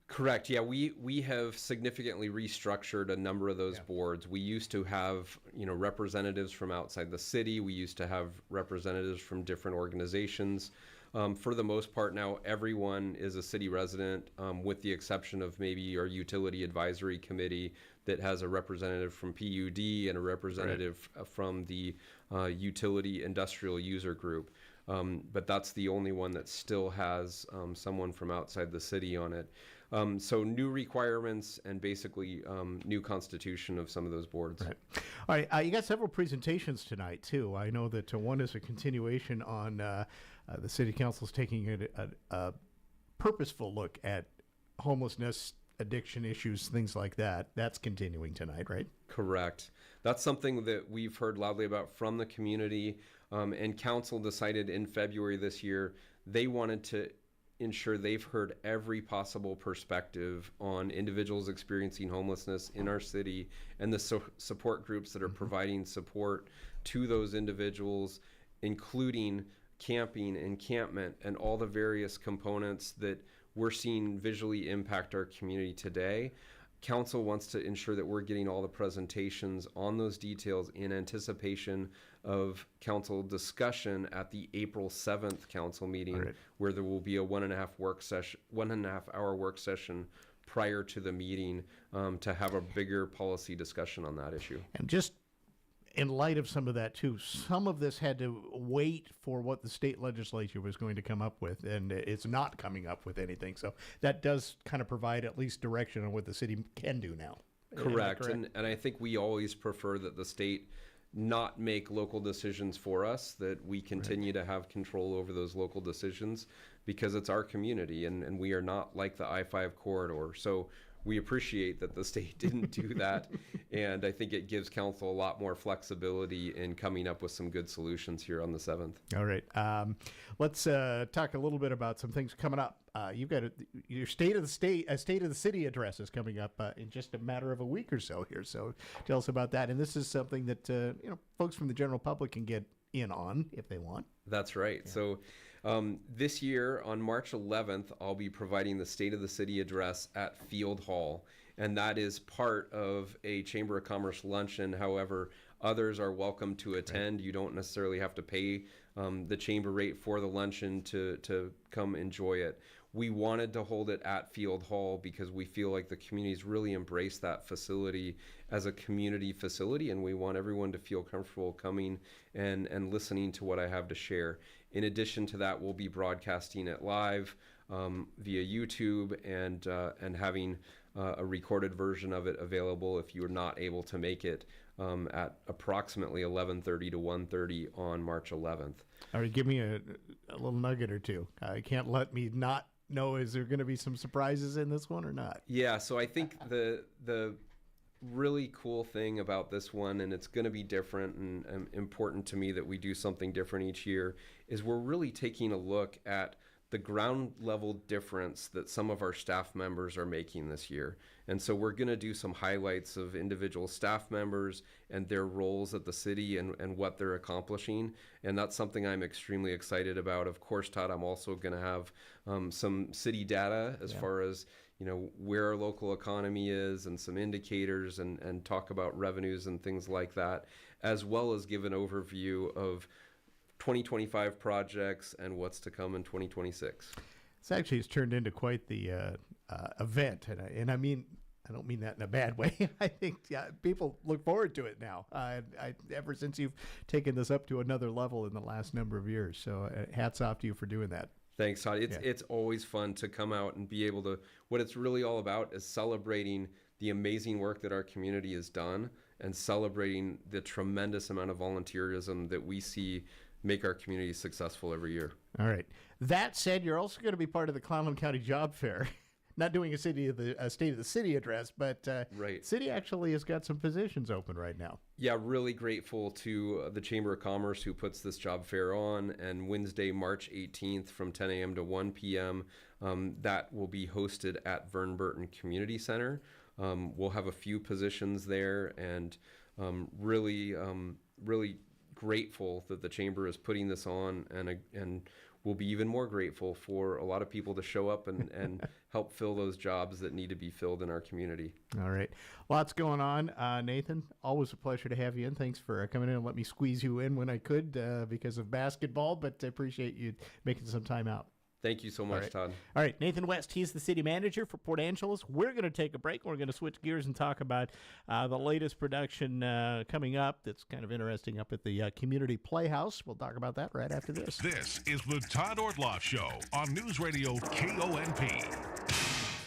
Correct. Yeah, we have significantly restructured a number of those boards. We used to have, representatives from outside the city. We used to have representatives from different organizations. For the most part now, everyone is a city resident, with the exception of maybe our utility advisory committee that has a representative from PUD and a representative from the utility industrial user group. But that's the only one that still has someone from outside the city on it. So new requirements and basically new constitution of some of those boards. Right. All right. You got several presentations tonight, too. I know that one is a continuation on the city council's taking a purposeful look at homelessness, addiction issues, things like that. That's continuing tonight, right? Correct. That's something that we've heard loudly about from the community, and council decided in February this year they wanted to ensure they've heard every possible perspective on individuals experiencing homelessness in our city and the support groups that are providing support to those individuals, including camping, encampment, and all the various components that we're seeing visually impact our community today. Council wants to ensure that we're getting all the presentations on those details in anticipation of council discussion at the April 7th council meeting, where there will be a 1.5 hour work session prior to the meeting to have a bigger policy discussion on that issue. And just in light of some of that too, some of this had to wait for what the state legislature was going to come up with, and it's not coming up with anything. So that does kind of provide at least direction on what the city can do now. Correct. And I think we always prefer that the state not make local decisions for us, that we continue to have control over those local decisions, because it's our community and we are not like the I-5 corridor. So we appreciate that the state didn't do that, and I think it gives council a lot more flexibility in coming up with some good solutions here on the 7th. All right. Let's talk a little bit about some things coming up. You've got your State of the City address is coming up in just a matter of a week or so here. So tell us about that. And this is something that folks from the general public can get in on if they want. That's right. Yeah. So this year on March 11th, I'll be providing the State of the City address at Field Hall, and that is part of a Chamber of Commerce luncheon. However, others are welcome to attend. Right. You don't necessarily have to pay the chamber rate for the luncheon to come enjoy it. We wanted to hold it at Field Hall because we feel like the community's really embraced that facility as a community facility, and we want everyone to feel comfortable coming and listening to what I have to share. In addition to that, we'll be broadcasting it live via YouTube and having a recorded version of it available if you're not able to make it at approximately 11:30 to 1:30 on March 11th. All right, give me a little nugget or two. You can't let me not know, is there going to be some surprises in this one or not? Yeah, so I think the really cool thing about this one, and it's going to be different and important to me that we do something different each year, is we're really taking a look at the ground level difference that some of our staff members are making this year. And so we're going to do some highlights of individual staff members and their roles at the city and what they're accomplishing. And that's something I'm extremely excited about. Of course, Todd, I'm also going to have some city data as far as where our local economy is and some indicators and talk about revenues and things like that, as well as give an overview of 2025 projects and what's to come in 2026. It's turned into quite the event, and I mean, I don't mean that in a bad way. I think people look forward to it now. Ever since you've taken this up to another level in the last number of years. So hats off to you for doing that. Thanks, Todd. It's always fun to come out and be able to, what it's really all about is celebrating the amazing work that our community has done and celebrating the tremendous amount of volunteerism that we see make our community successful every year. All right. That said, you're also going to be part of the Clallam County Job Fair. Not doing a State of the City address, but City actually has got some positions open right now. Yeah, really grateful to the Chamber of Commerce who puts this job fair on. And Wednesday, March 18th from 10 a.m. to 1 p.m., that will be hosted at Vern Burton Community Center. We'll have a few positions there, and really grateful that the Chamber is putting this on, and we'll be even more grateful for a lot of people to show up and help fill those jobs that need to be filled in our community. All right. Lots going on. Nathan, always a pleasure to have you in. Thanks for coming in and let me squeeze you in when I could because of basketball, but I appreciate you making some time out. Thank you so much, Todd. All right, Nathan West, he's the city manager for Port Angeles. We're going to take a break. We're going to switch gears and talk about the latest production coming up that's kind of interesting up at the Community Playhouse. We'll talk about that right after this. This is the Todd Ortloff Show on News Radio KONP.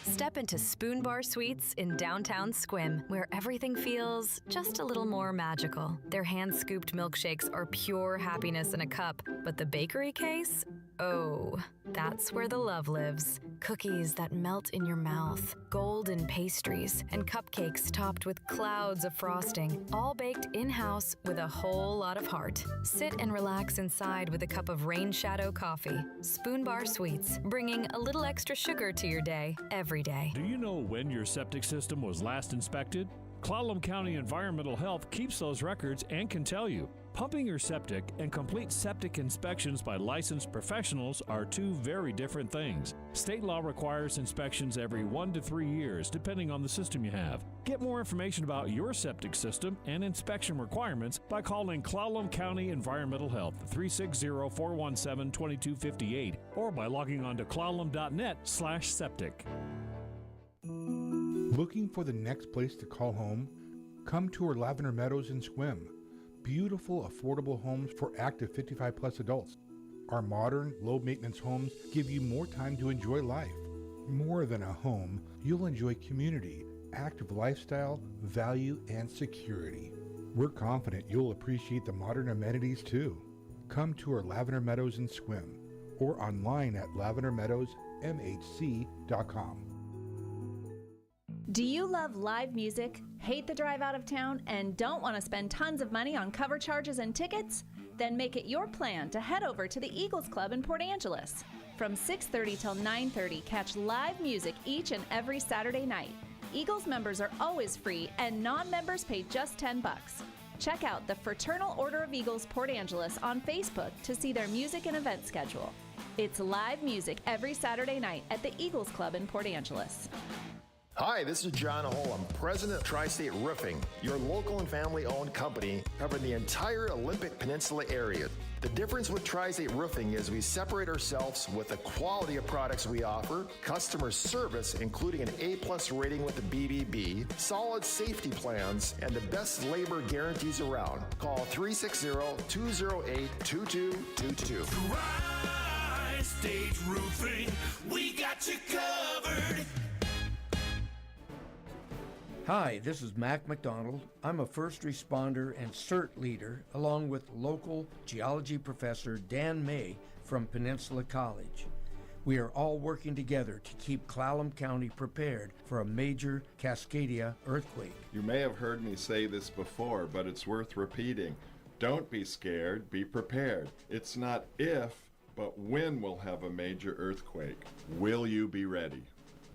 Step into Spoon Bar Suites in downtown Sequim, where everything feels just a little more magical. Their hand-scooped milkshakes are pure happiness in a cup, but the bakery case? Oh, that's where the love lives. Cookies that melt in your mouth, golden pastries, and cupcakes topped with clouds of frosting, all baked in-house with a whole lot of heart. Sit and relax inside with a cup of Rain Shadow coffee. Spoon Bar Suites, bringing a little extra sugar to your day every day. Do you know when your septic system was last inspected? Clallam County Environmental Health keeps those records and can tell you. Pumping your septic and complete septic inspections by licensed professionals are two very different things. State law requires inspections every 1 to 3 years, depending on the system you have. Get more information about your septic system and inspection requirements by calling Clallam County Environmental Health 360-417-2258 or by logging on to clallam.net/septic. Looking for the next place to call home? Come to our Lavender Meadows in Sequim. Beautiful, affordable homes for active 55-plus adults. Our modern, low-maintenance homes give you more time to enjoy life. More than a home, you'll enjoy community, active lifestyle, value, and security. We're confident you'll appreciate the modern amenities too. Come to our Lavender Meadows in Sequim or online at lavendermeadowsmhc.com. Do you love live music, hate the drive out of town, and don't want to spend tons of money on cover charges and tickets? Then make it your plan to head over to the Eagles Club in Port Angeles. From 6:30 till 9:30, catch live music each and every Saturday night. Eagles members are always free, and non-members pay just $10. Check out the Fraternal Order of Eagles Port Angeles on Facebook to see their music and event schedule. It's live music every Saturday night at the Eagles Club in Port Angeles. Hi, this is John Holm, president of Tri-State Roofing, your local and family-owned company covering the entire Olympic Peninsula area. The difference with Tri-State Roofing is we separate ourselves with the quality of products we offer, customer service, including an A+ rating with the BBB, solid safety plans, and the best labor guarantees around. Call 360-208-2222. Tri-State Roofing, we got you covered. Hi, this is Mac McDonald. I'm a first responder and CERT leader, along with local geology professor Dan May from Peninsula College. We are all working together to keep Clallam County prepared for a major Cascadia earthquake. You may have heard me say this before, but it's worth repeating. Don't be scared, be prepared. It's not if, but when we'll have a major earthquake. Will you be ready?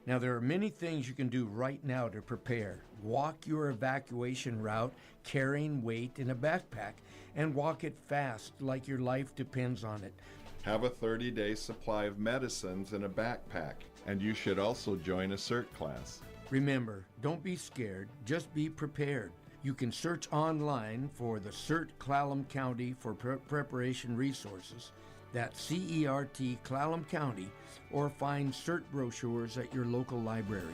Now, there are many things you can do right now to prepare. Walk your evacuation route carrying weight in a backpack, and walk it fast like your life depends on it. Have a 30-day supply of medicines in a backpack, and you should also join a CERT class. Remember, don't be scared, just be prepared. You can search online for the CERT Clallam County for preparation resources. That's CERT Clallam County, or find CERT brochures at your local library.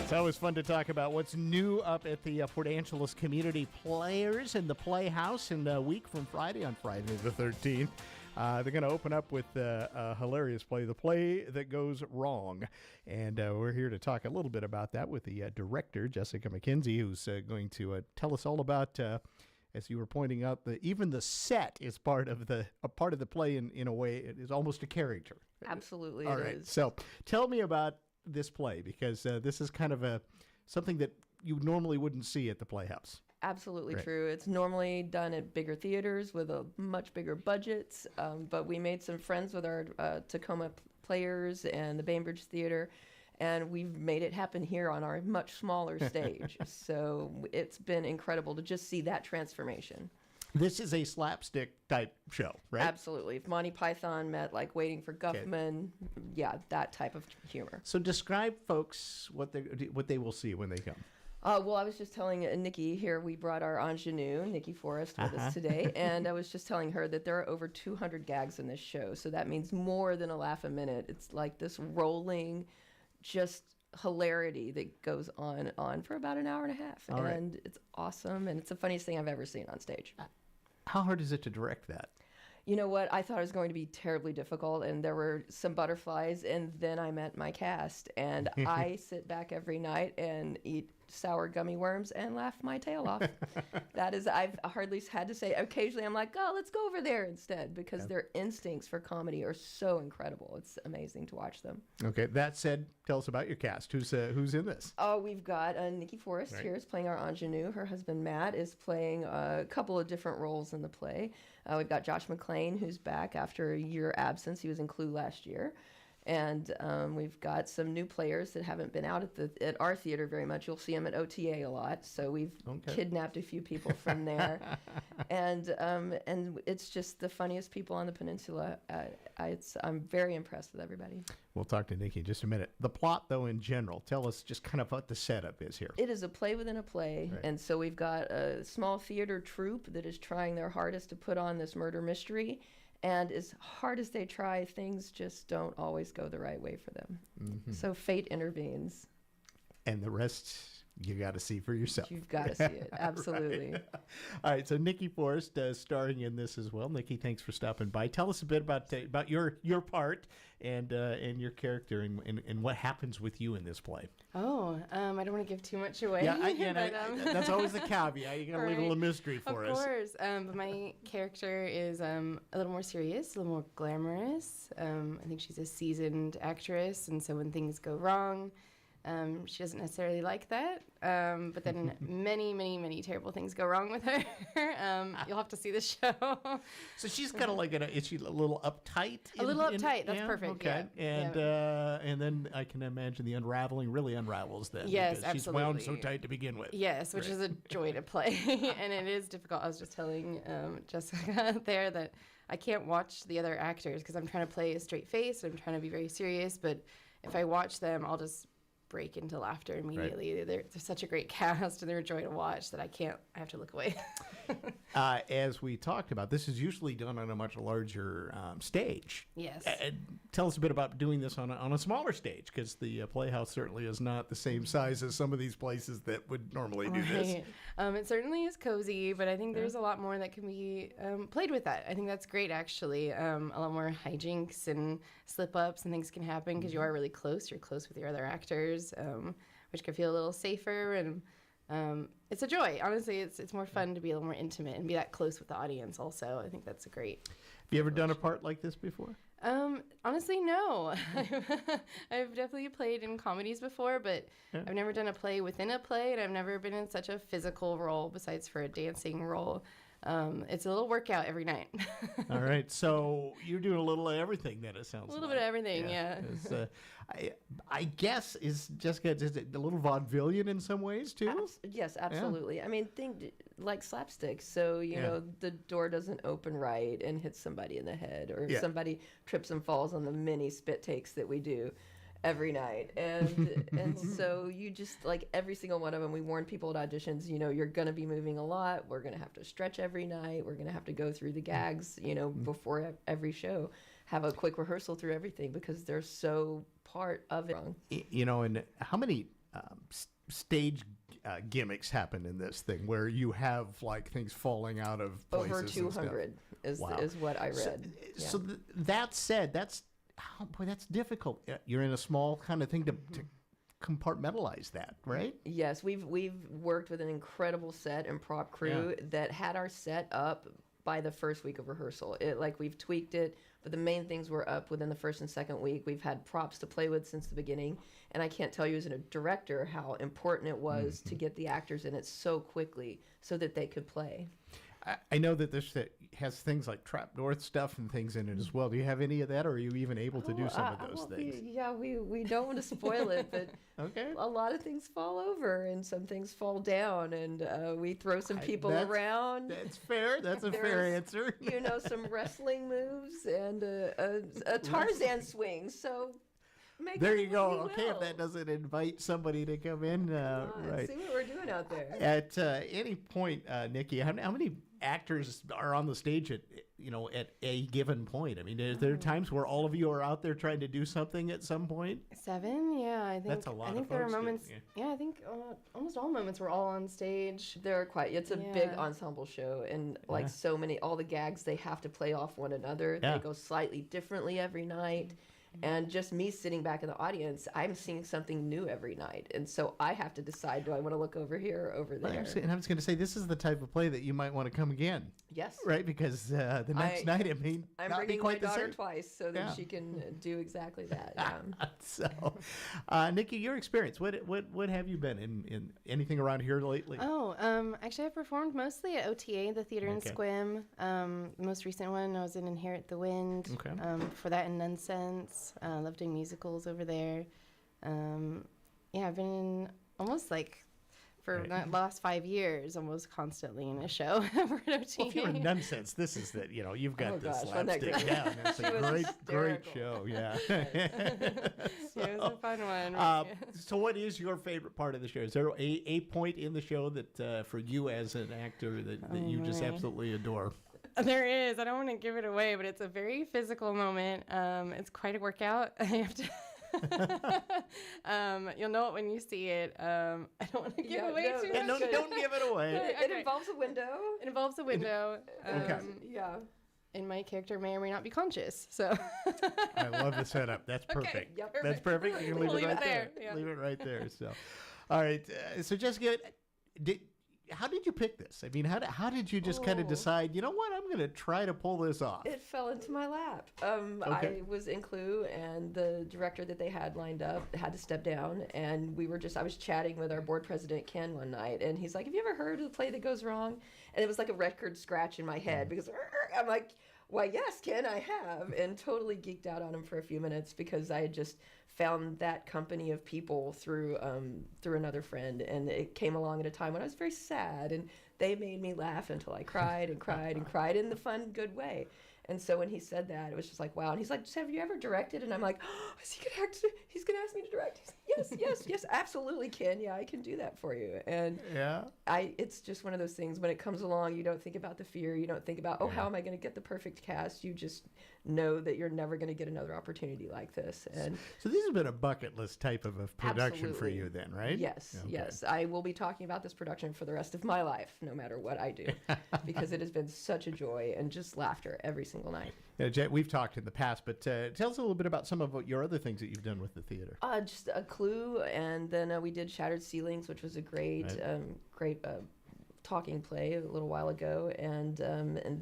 It's always fun to talk about what's new up at the Port Angeles Community Players in the Playhouse in the week from Friday, on Friday the 13th. They're going to open up with a hilarious play, The Play That Goes Wrong. And we're here to talk a little bit about that with the director, Jessica McKenzie, who's going to tell us all about, as you were pointing out, even the set is part of the play in a way. It is almost a character. Absolutely, all right. So tell me about this play, because this is kind of something that you normally wouldn't see at the Playhouse. Absolutely Right. true. It's normally done at bigger theaters with a much bigger budgets, but we made some friends with our Tacoma players and the Bainbridge Theater, and we've made it happen here on our much smaller stage. So it's been incredible to just see that transformation. This is a slapstick type show, right? Absolutely. If Monty Python met like Waiting for Guffman, yeah, that type of humor. So describe, folks, what they will see when they come. Well, I was just telling Nikki here, we brought our ingenue, Nikki Forrest, with us today, and I was just telling her that there are over 200 gags in this show, so that means more than a laugh a minute. It's like this rolling, just hilarity that goes on for about an hour and a half, All right. and it's awesome, and it's the funniest thing I've ever seen on stage. How hard is it to direct that? You know what? I thought it was going to be terribly difficult, and there were some butterflies, and then I met my cast, and I sit back every night and eat sour gummy worms and laugh my tail off. I've hardly had to say, occasionally I'm like, oh, let's go over there instead, because their instincts for comedy are so incredible. It's amazing to watch them. Okay, that said, tell us about your cast. Who's in this? Oh, we've got Nikki Forrest Right. here is playing our ingenue. Her husband Matt is playing a couple of different roles in the play. We've got Josh McClain, who's back after a year absence. He was in Clue last year. And we've got some new players that haven't been out at our theater very much. You'll see them at OTA a lot. So we've kidnapped a few people from there, and it's just the funniest people on the peninsula. I'm very impressed with everybody. We'll talk to Nikki in just a minute. The plot, though, in general, tell us just kind of what the setup is here. It is a play within a play, and so we've got a small theater troupe that is trying their hardest to put on this murder mystery. And as hard as they try, things just don't always go the right way for them. Mm-hmm. So fate intervenes. And the rest, you got to see for yourself. You've got to see it. Absolutely. Right. All right. So Nikki Forrest starring in this as well. Nikki, thanks for stopping by. Tell us a bit about your part and your character and what happens with you in this play. Oh, I don't want to give too much away. Yeah, that's always the caveat. You got to leave a little mystery for us. Of course. But my character is a little more serious, a little more glamorous. I think she's a seasoned actress, and so when things go wrong, she doesn't necessarily like that. But then many, many, many terrible things go wrong with her. You'll have to see the show. So she's kind of like, is she a little uptight? A little uptight. That's perfect. Okay. Yeah. And then I can imagine the unraveling really unravels then. Yes, because absolutely. she's wound so tight to begin with. Yes, which is a joy to play. And it is difficult. I was just telling Jessica there that I can't watch the other actors because I'm trying to play a straight face. I'm trying to be very serious. But if I watch them, I'll just break into laughter immediately. Right. They're such a great cast and they're a joy to watch that I have to look away. As we talked about, this is usually done on a much larger stage. Yes. Tell us a bit about doing this on a smaller stage, because the Playhouse certainly is not the same size as some of these places that would normally do this. It certainly is cozy, but I think there's a lot more that can be played with that. I think that's great, actually. A lot more hijinks and slip-ups and things can happen because you are really close. You're close with your other actors, which can feel a little safer, and it's a joy. Honestly, it's more fun to be a little more intimate and be that close with the audience also. I think that's a great... Have you ever done a part like this before? Honestly, no. I've definitely played in comedies before, but I've never done a play within a play, and I've never been in such a physical role besides for a dancing role. It's a little workout every night. All right. So you're doing a little of everything then, it sounds like. A little bit of everything, yeah. I guess, is Jessica is it a little vaudevillian in some ways, too? Yes, absolutely. Yeah. I mean, think like slapstick. So, you know, the door doesn't open right and hits somebody in the head, or somebody trips and falls on the mini spit takes that we do every night. And so you just, like, every single one of them, we warn people at auditions, you know, you're going to be moving a lot. We're going to have to stretch every night. We're going to have to go through the gags, you know, before every show. Have a quick rehearsal through everything because they're so part of it. You know, and how many stage gimmicks happen in this thing where you have like things falling out of places? Over 200 is what I read. So that said, that's difficult. You're in a small kind of thing to compartmentalize that, right? Yes, we've worked with an incredible set and prop crew that had our set up by the first week of rehearsal. We've tweaked it, but the main things were up within the first and second week. We've had props to play with since the beginning, and I can't tell you as a director how important it was to get the actors in it so quickly so that they could play. I know that this set has things like trapdoor stuff and things in it as well. Do you have any of that, or are you even able to do some of those things? We don't want to spoil it, but a lot of things fall over and some things fall down, and we throw some people around. That's fair. That's a fair answer. Some wrestling moves and a Tarzan swing. So there you go. Okay, if that doesn't invite somebody to come in, right. See what we're doing out there. At any point, Nikki, how many actors are on the stage at a given point? I mean, is there times where all of you are out there trying to do something at some point? 7, yeah, I think. That's a lot. I think there are moments. I think almost all moments we're all on stage. They're quite. It's a big ensemble show, and so many, all the gags they have to play off one another. They go slightly differently every night. And just me sitting back in the audience, I'm seeing something new every night. And so I have to decide, do I want to look over here or over there? And I was going to say, this is the type of play that you might want to come again. Yes. Right? Because the next night, I'm not bringing be quite my daughter the same. twice so that she can do exactly that. So, Nikki, your experience, what have you been in anything around here lately? Actually, I performed mostly at OTA, the theater in Sequim. The most recent one, I was in Inherit the Wind. Okay. For that and Nonsense. Love doing musicals over there. I've been in almost for the last 5 years, almost constantly in a show over at OTA. Well, if you're in Nonsense, this is that, you've got this slapstick down. It's a great show, yeah. It was a fun one. So what is your favorite part of the show? Is there a point in the show that, for you as an actor, that you just absolutely adore? There is. I don't want to give it away, but it's a very physical moment. It's quite a workout. You have to. You'll know it when you see it. I don't want to give away too much. Don't give it away. It involves a window. It involves a window. Yeah. And my character may or may not be conscious. So. I love the setup. That's perfect. Okay. Yep. Perfect. That's perfect. You can leave it right there. Yeah. Leave it right there. So, all right. So Jessica, how did you pick this? I mean, how did you just kind of decide, you know what, I'm going to try to pull this off? It fell into my lap. I was in Clue, and the director that they had lined up had to step down, and I was chatting with our board president, Ken, one night, and he's like, have you ever heard of the play that goes wrong? And it was like a record scratch in my head, because I'm like, why, yes, Ken, I have, and totally geeked out on him for a few minutes, because I had just found that company of people through another friend, and it came along at a time when I was very sad, and they made me laugh until I cried and cried and cried in the fun, good way. And so when he said that, it was just like, wow. And he's like, have you ever directed? And I'm like, oh, is he gonna act? He's gonna ask me to direct. He's like, yes, absolutely, Ken. Yeah, I can do that for you. And it's just one of those things. When it comes along, you don't think about the fear. You don't think about, how am I going to get the perfect cast? You just know that you're never going to get another opportunity like this. And so this has been a bucket list type of a production for you, then, right? Yes, yes. I will be talking about this production for the rest of my life, no matter what I do, because it has been such a joy and just laughter every single night. Jet, we've talked in the past, but tell us a little bit about some of your other things that you've done with the theater. Just a Clue, and then we did Shattered Ceilings, which was a great talking play a little while ago, and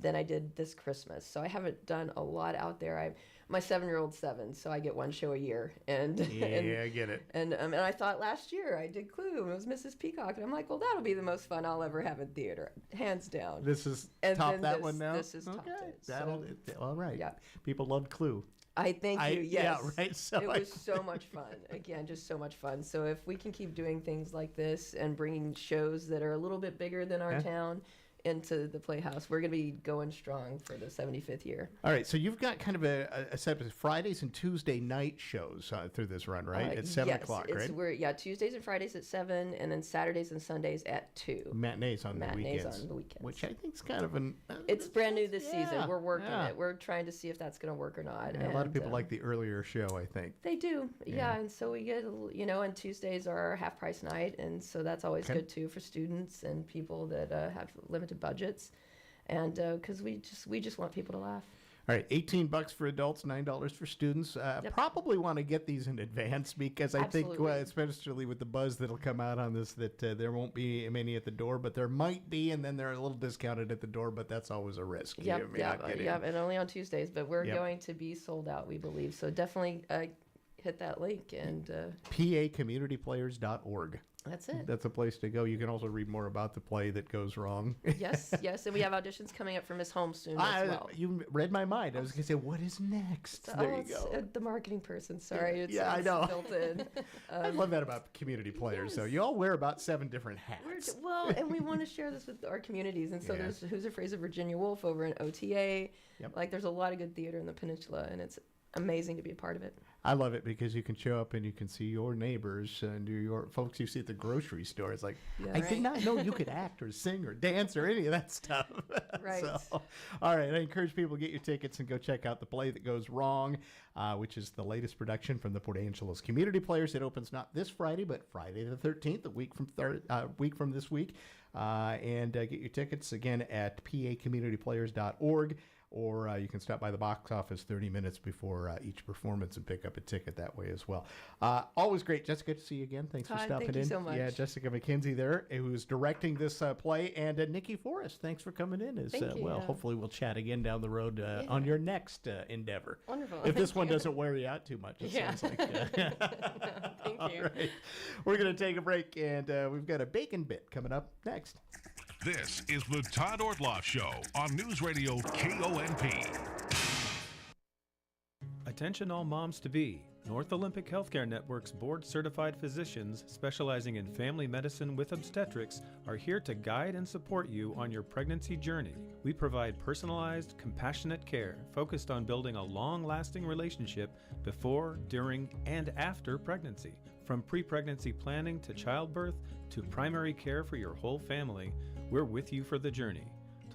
then I did This Christmas. So I haven't done a lot out there. My 7-year-old's 7, so I get one show a year. And I get it. And I thought last year I did Clue, and it was Mrs. Peacock, and I'm like, well, that'll be the most fun I'll ever have in theater, hands down. This is one now. This is topped it. All right. Yeah. People love Clue. I thank you. Yes. Yeah, right. So it was so much fun. Again, just so much fun. So if we can keep doing things like this and bringing shows that are a little bit bigger than our town, into the Playhouse. We're going to be going strong for the 75th year. All right, so you've got kind of a set of Fridays and Tuesday night shows through this run, right? At 7 o'clock, right? Tuesdays and Fridays at 7, and then Saturdays and Sundays at 2. Matinees on the weekends. On the weekends. Which I think is kind of an... it's brand new this season. We're working it. We're trying to see if that's going to work or not. Yeah, a lot of people like the earlier show, I think. They do, and so we get, and Tuesdays are our half-price night, and so that's always good, too, for students and people that have limited budgets, and because we just want people to laugh. All right, $18 for adults, $9 for students. Probably want to get these in advance because I think, especially with the buzz that'll come out on this, that there won't be many at the door, but there might be, and then they're a little discounted at the door, but that's always a risk. And only on Tuesdays, but we're going to be sold out, we believe. So definitely hit that link and pacommunityplayers.org. That's it. That's a place to go. You can also read more about the play that goes wrong. Yes, and we have auditions coming up for Miss Holmes soon as well. You read my mind. I was going to say, what is next? There you go. The marketing person. Sorry. I know. Built in. I love that about community players. So you all wear about 7 different hats. And we want to share this with our communities. And so there's Who's Afraid of Virginia Woolf over in OTA. Like there's a lot of good theater in the peninsula, and it's amazing to be a part of it. I love it because you can show up and you can see your neighbors and your folks you see at the grocery store. It's like, I did not know you could act or sing or dance or any of that stuff. Right. So, all right. I encourage people to get your tickets and go check out The Play That Goes Wrong, which is the latest production from the Port Angeles Community Players. It opens not this Friday, but Friday the 13th, a week from this week. And get your tickets again at pacommunityplayers.org. Or you can stop by the box office 30 minutes before each performance and pick up a ticket that way as well. Always great. Jessica, good to see you again. Thanks for stopping in. Thank you so much. Yeah, Jessica McKenzie there, who's directing this play. And Nikki Forrest, thanks for coming in as well. Hopefully we'll chat again down the road on your next endeavor. Wonderful. If this one doesn't wear you out too much, it sounds like. Thank you. Right. We're going to take a break, and we've got a bacon bit coming up next. This is the Todd Ortloff Show on News Radio KONP. Attention all moms-to-be. North Olympic Healthcare Network's board-certified physicians specializing in family medicine with obstetrics are here to guide and support you on your pregnancy journey. We provide personalized, compassionate care focused on building a long-lasting relationship before, during, and after pregnancy. From pre-pregnancy planning to childbirth to primary care for your whole family, we're with you for the journey.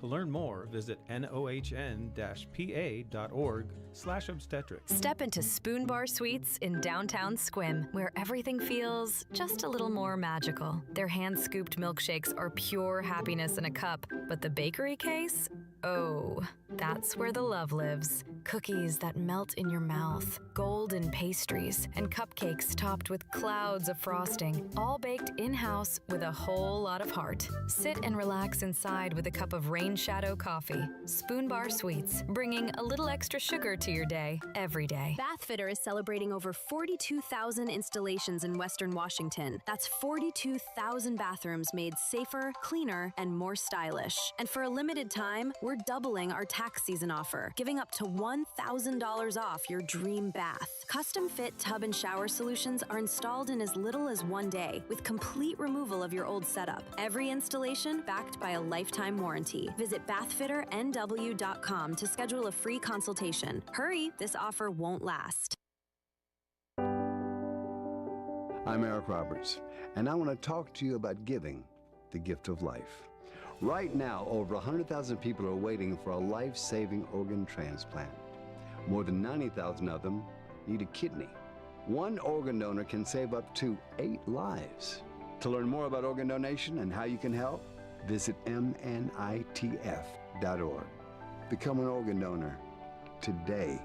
To learn more, visit nohn-pa.org/obstetrics. Step into Spoon Bar Suites in downtown Squim, where everything feels just a little more magical. Their hand-scooped milkshakes are pure happiness in a cup, but the bakery case? Oh, that's where the love lives. Cookies that melt in your mouth, golden pastries, and cupcakes topped with clouds of frosting, all baked in-house with a whole lot of heart. Sit and relax inside with a cup of Rain Shadow coffee. Spoon Bar Sweets, bringing a little extra sugar to your day, every day. Bathfitter is celebrating over 42,000 installations in Western Washington. That's 42,000 bathrooms made safer, cleaner, and more stylish. And for a limited time, we're doubling our tax season offer, giving up to $1,000 off your dream bath. Custom fit tub and shower solutions are installed in as little as 1 day, with complete removal of your old setup. Every installation backed by a lifetime warranty. Visit bathfitternw.com to schedule a free consultation. Hurry, this offer won't last. I'm Eric Roberts, and I want to talk to you about giving, the gift of life. Right now, over 100,000 people are waiting for a life-saving organ transplant. More than 90,000 of them need a kidney. One organ donor can save up to 8 lives. To learn more about organ donation and how you can help, visit mnitf.org. Become an organ donor today.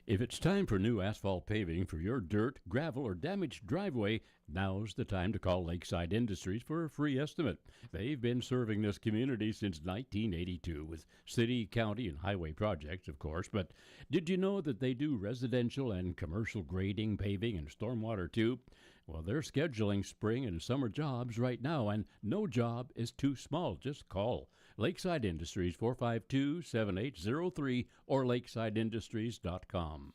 If it's time for new asphalt paving for your dirt, gravel, or damaged driveway, now's the time to call Lakeside Industries for a free estimate. They've been serving this community since 1982 with city, county, and highway projects, of course. But did you know that they do residential and commercial grading, paving, and stormwater too? Well, they're scheduling spring and summer jobs right now, and no job is too small. Just call Lakeside Industries 452-7803 or lakesideindustries.com.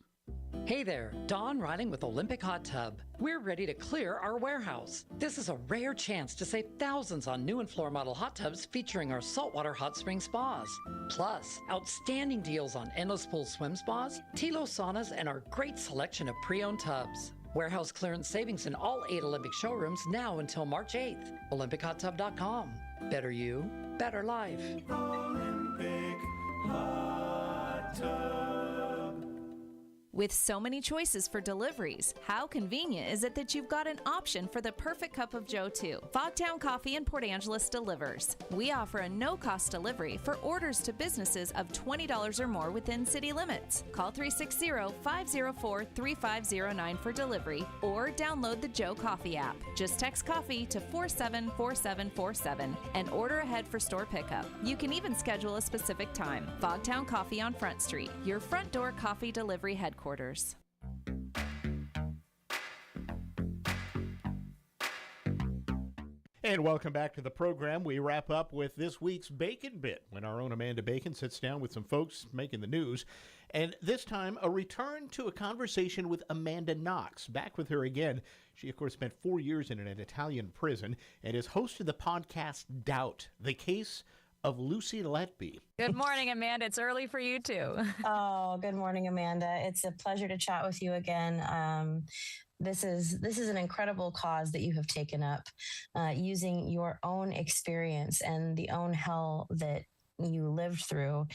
Hey there, Dawn Riding with Olympic Hot Tub. We're ready to clear our warehouse. This is a rare chance to save thousands on new and floor model hot tubs featuring our saltwater hot spring spas. Plus, outstanding deals on endless pool swim spas, Tilo saunas, and our great selection of pre-owned tubs. Warehouse clearance savings in all 8 Olympic showrooms now until March 8th. OlympicHotTub.com. Better you, better life. Olympic Hot Tub. With so many choices for deliveries, how convenient is it that you've got an option for the perfect cup of Joe, too? Fogtown Coffee in Port Angeles delivers. We offer a no-cost delivery for orders to businesses of $20 or more within city limits. Call 360-504-3509 for delivery or download the Joe Coffee app. Just text coffee to 474747 and order ahead for store pickup. You can even schedule a specific time. Fogtown Coffee on Front Street, your front door coffee delivery headquarters. And welcome back to the program. We wrap up with this week's Bacon Bit when our own Amanda Bacon sits down with some folks making the news. And this time, a return to a conversation with Amanda Knox. Back with her again. She, of course, spent 4 years in an Italian prison and is host of the podcast Doubt, the case of Lucy Letby. Good morning, Amanda. It's early for you, too. Oh, good morning, Amanda. It's a pleasure to chat with you again. This is an incredible cause that you have taken up, using your own experience and the own hell that you lived through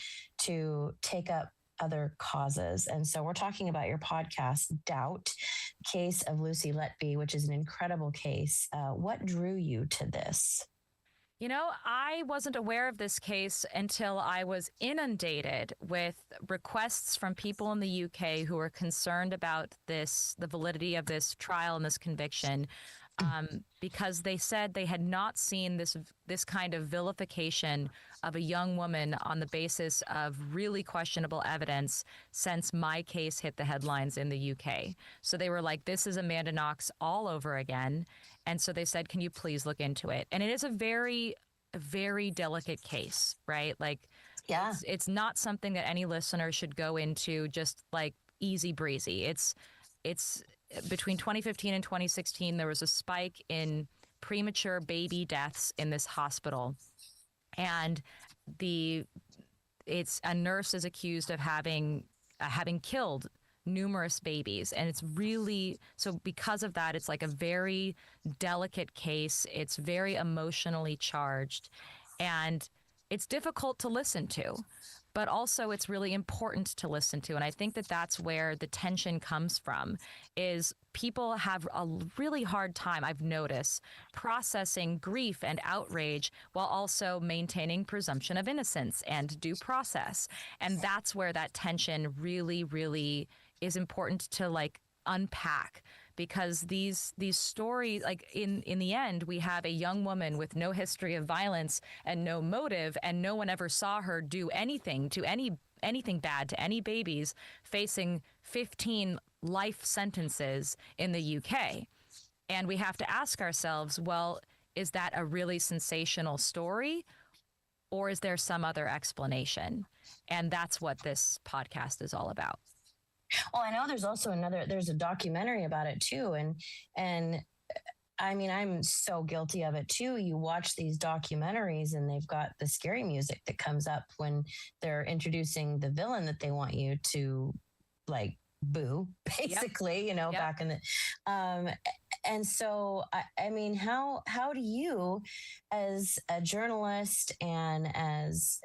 to take up other causes. And so we're talking about your podcast, Doubt, case of Lucy Letby, which is an incredible case. What drew you to this? You know, I wasn't aware of this case until I was inundated with requests from people in the UK who were concerned about the validity of this trial and this conviction, because they said they had not seen this kind of vilification of a young woman on the basis of really questionable evidence since my case hit the headlines in the UK. So they were like, this is Amanda Knox all over again. And so they said, can you please look into it? And it is a very, very delicate case, right? Like, yeah, it's not something that any listener should go into just like easy breezy. It's between 2015 and 2016, there was a spike in premature baby deaths in this hospital. And a nurse is accused of having killed numerous babies. And it's really, so because of that, it's like a very delicate case. It's very emotionally charged and it's difficult to listen to, but also it's really important to listen to. And I think that that's where the tension comes from, is people have a really hard time, I've noticed, processing grief and outrage while also maintaining presumption of innocence and due process. And that's where that tension really, really is important to like unpack, because these stories, like in the end, we have a young woman with no history of violence and no motive, and no one ever saw her do anything bad to any babies, facing 15 life sentences in the UK. And we have to ask ourselves, well, is that a really sensational story, or is there some other explanation? And that's what this podcast is all about. Well, I know there's also there's a documentary about it too. And I mean, I'm so guilty of it too. You watch these documentaries and they've got the scary music that comes up when they're introducing the villain that they want you to like boo, basically, you know, back in the, and so, I mean, how do you as a journalist and as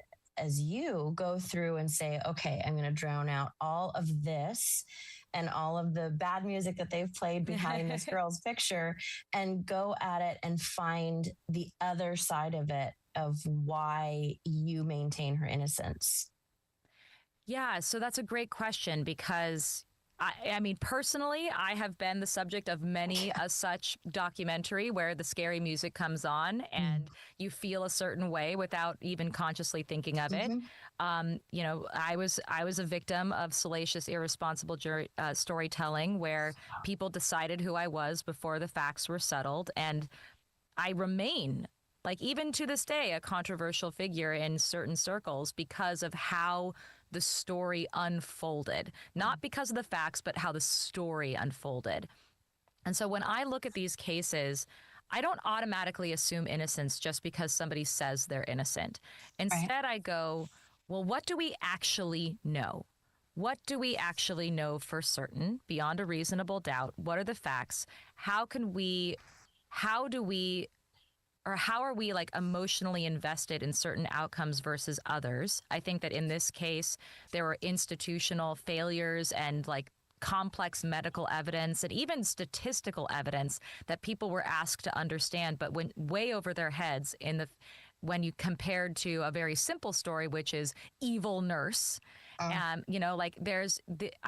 you go through and say, okay, I'm going to drown out all of this and all of the bad music that they've played behind this girl's picture and go at it and find the other side of it, of why you maintain her innocence? Yeah, so that's a great question, because I mean, personally, I have been the subject of many a such documentary where the scary music comes on and you feel a certain way without even consciously thinking of it. You know, I was a victim of salacious, irresponsible storytelling where people decided who I was before the facts were settled. And I remain, like, even to this day, a controversial figure in certain circles because of how the story unfolded, not because of the facts, but how the story unfolded. And so when I look at these cases, I don't automatically assume innocence just because somebody says they're innocent. Instead, I go, well, what do we actually know? What do we actually know for certain, beyond a reasonable doubt? What are the facts? How are we like emotionally invested in certain outcomes versus others? I think that in this case, there were institutional failures and like complex medical evidence and even statistical evidence that people were asked to understand, but went way over their heads when you compared to a very simple story, which is evil nurse. I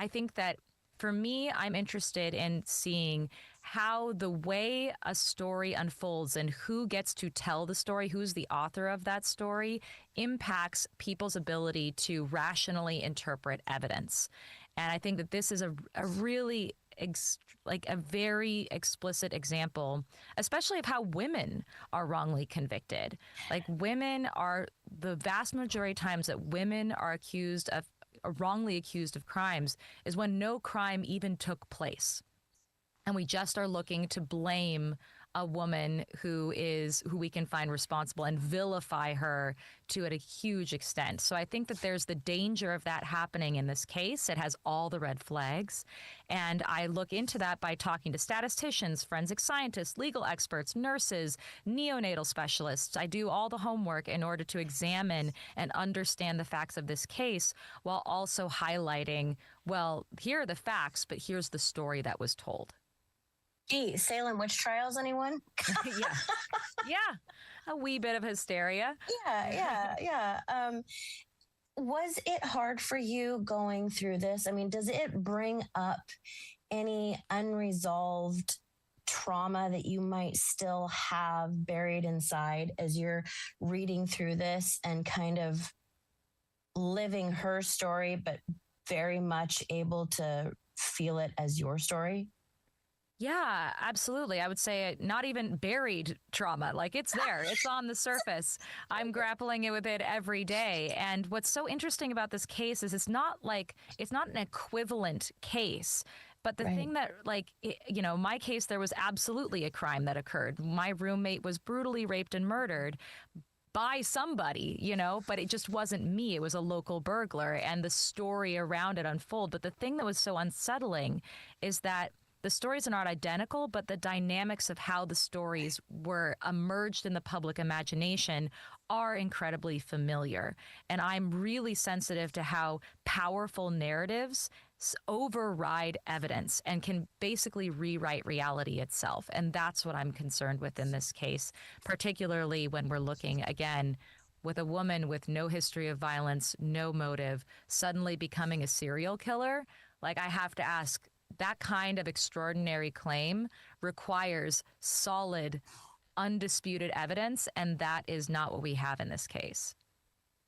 think that for me, I'm interested in seeing how the way a story unfolds and who gets to tell the story, who's the author of that story, impacts people's ability to rationally interpret evidence. And I think that this is a really a very explicit example, especially of how women are wrongly convicted. Like women are the vast majority of times that women are wrongly accused of crimes is when no crime even took place. And we just are looking to blame a woman who we can find responsible and vilify her to a huge extent. So I think that there's the danger of that happening in this case. It has all the red flags. And I look into that by talking to statisticians, forensic scientists, legal experts, nurses, neonatal specialists. I do all the homework in order to examine and understand the facts of this case while also highlighting, well, here are the facts, but here's the story that was told. Gee, Salem witch trials, anyone? Yeah, a wee bit of hysteria. Yeah. Was it hard for you going through this? I mean, does it bring up any unresolved trauma that you might still have buried inside as you're reading through this and kind of living her story, but very much able to feel it as your story? Yeah, absolutely. I would say not even buried trauma. Like it's there. It's on the surface. I'm grappling with it every day. And what's so interesting about this case is it's not an equivalent case. But the thing that, my case, there was absolutely a crime that occurred. My roommate was brutally raped and murdered by somebody, but it just wasn't me. It was a local burglar, and the story around it unfolded. But the thing that was so unsettling is that the stories are not identical, but the dynamics of how the stories were emerged in the public imagination are incredibly familiar. And I'm really sensitive to how powerful narratives override evidence and can basically rewrite reality itself. And that's what I'm concerned with in this case, particularly when we're looking, again, with a woman with no history of violence, no motive, suddenly becoming a serial killer. Like, I have to ask, that kind of extraordinary claim requires solid, undisputed evidence, and that is not what we have in this case.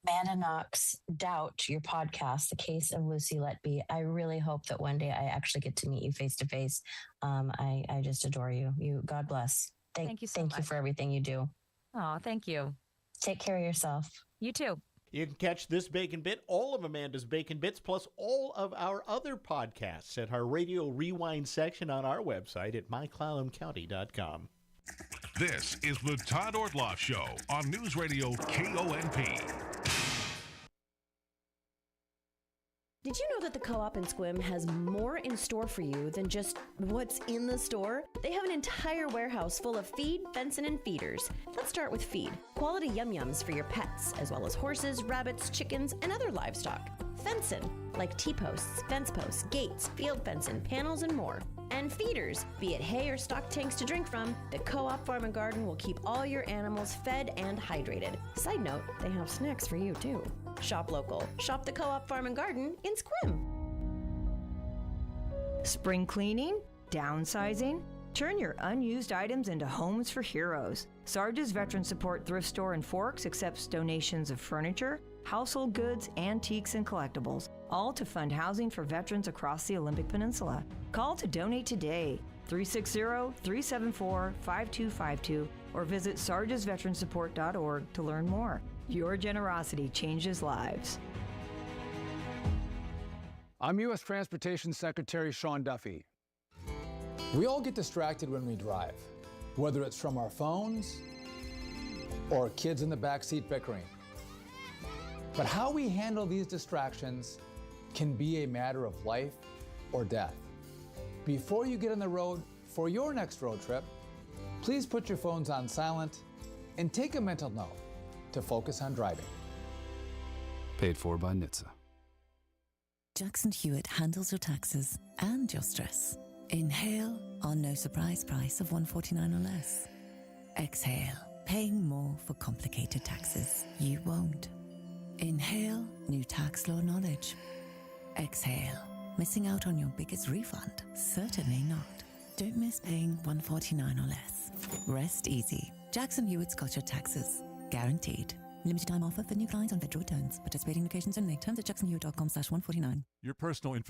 Amanda Knox, Doubt, your podcast, The Case of Lucy Letby. I really hope that one day I actually get to meet you face to face. I just adore you. God bless. Thank you so much. Thank you for everything you do. Oh, thank you. Take care of yourself. You too. You can catch this Bacon Bit, all of Amanda's Bacon Bits, plus all of our other podcasts at our Radio Rewind section on our website at myclallamcounty.com. This is the Todd Ortloff Show on News Radio KONP. Did you know that the Co-op in Sequim has more in store for you than just what's in the store? They have an entire warehouse full of feed, fencing, and feeders. Let's start with feed. Quality yum-yums for your pets, as well as horses, rabbits, chickens, and other livestock. Fencing, like T-posts, fence posts, gates, field fencing, panels, and more. And feeders, be it hay or stock tanks to drink from, the Co-op Farm and Garden will keep all your animals fed and hydrated. Side note, they have snacks for you too. Shop local. Shop the Co-op Farm and Garden in Sequim. Spring cleaning? Downsizing? Turn your unused items into homes for heroes. Sarge's Veteran Support Thrift Store in Forks accepts donations of furniture, household goods, antiques, and collectibles, all to fund housing for veterans across the Olympic Peninsula. Call to donate today, 360-374-5252, or visit sargesveteransupport.org to learn more. Your generosity changes lives. I'm U.S. Transportation Secretary Sean Duffy. We all get distracted when we drive, whether it's from our phones or kids in the backseat bickering. But how we handle these distractions can be a matter of life or death. Before you get on the road for your next road trip, please put your phones on silent and take a mental note to focus on driving. Paid for by NHTSA. Jackson Hewitt handles your taxes and your stress. Inhale our no surprise price of $149 or less. Exhale, paying more for complicated taxes. You won't. Inhale new tax law knowledge. Exhale, missing out on your biggest refund? Certainly not. Don't miss paying $149 or less. Rest easy. Jackson Hewitt's got your taxes. Guaranteed. Limited time offer for new clients on federal returns. Participating locations only. Terms at jacksonhewitt.com/149. Your personal information.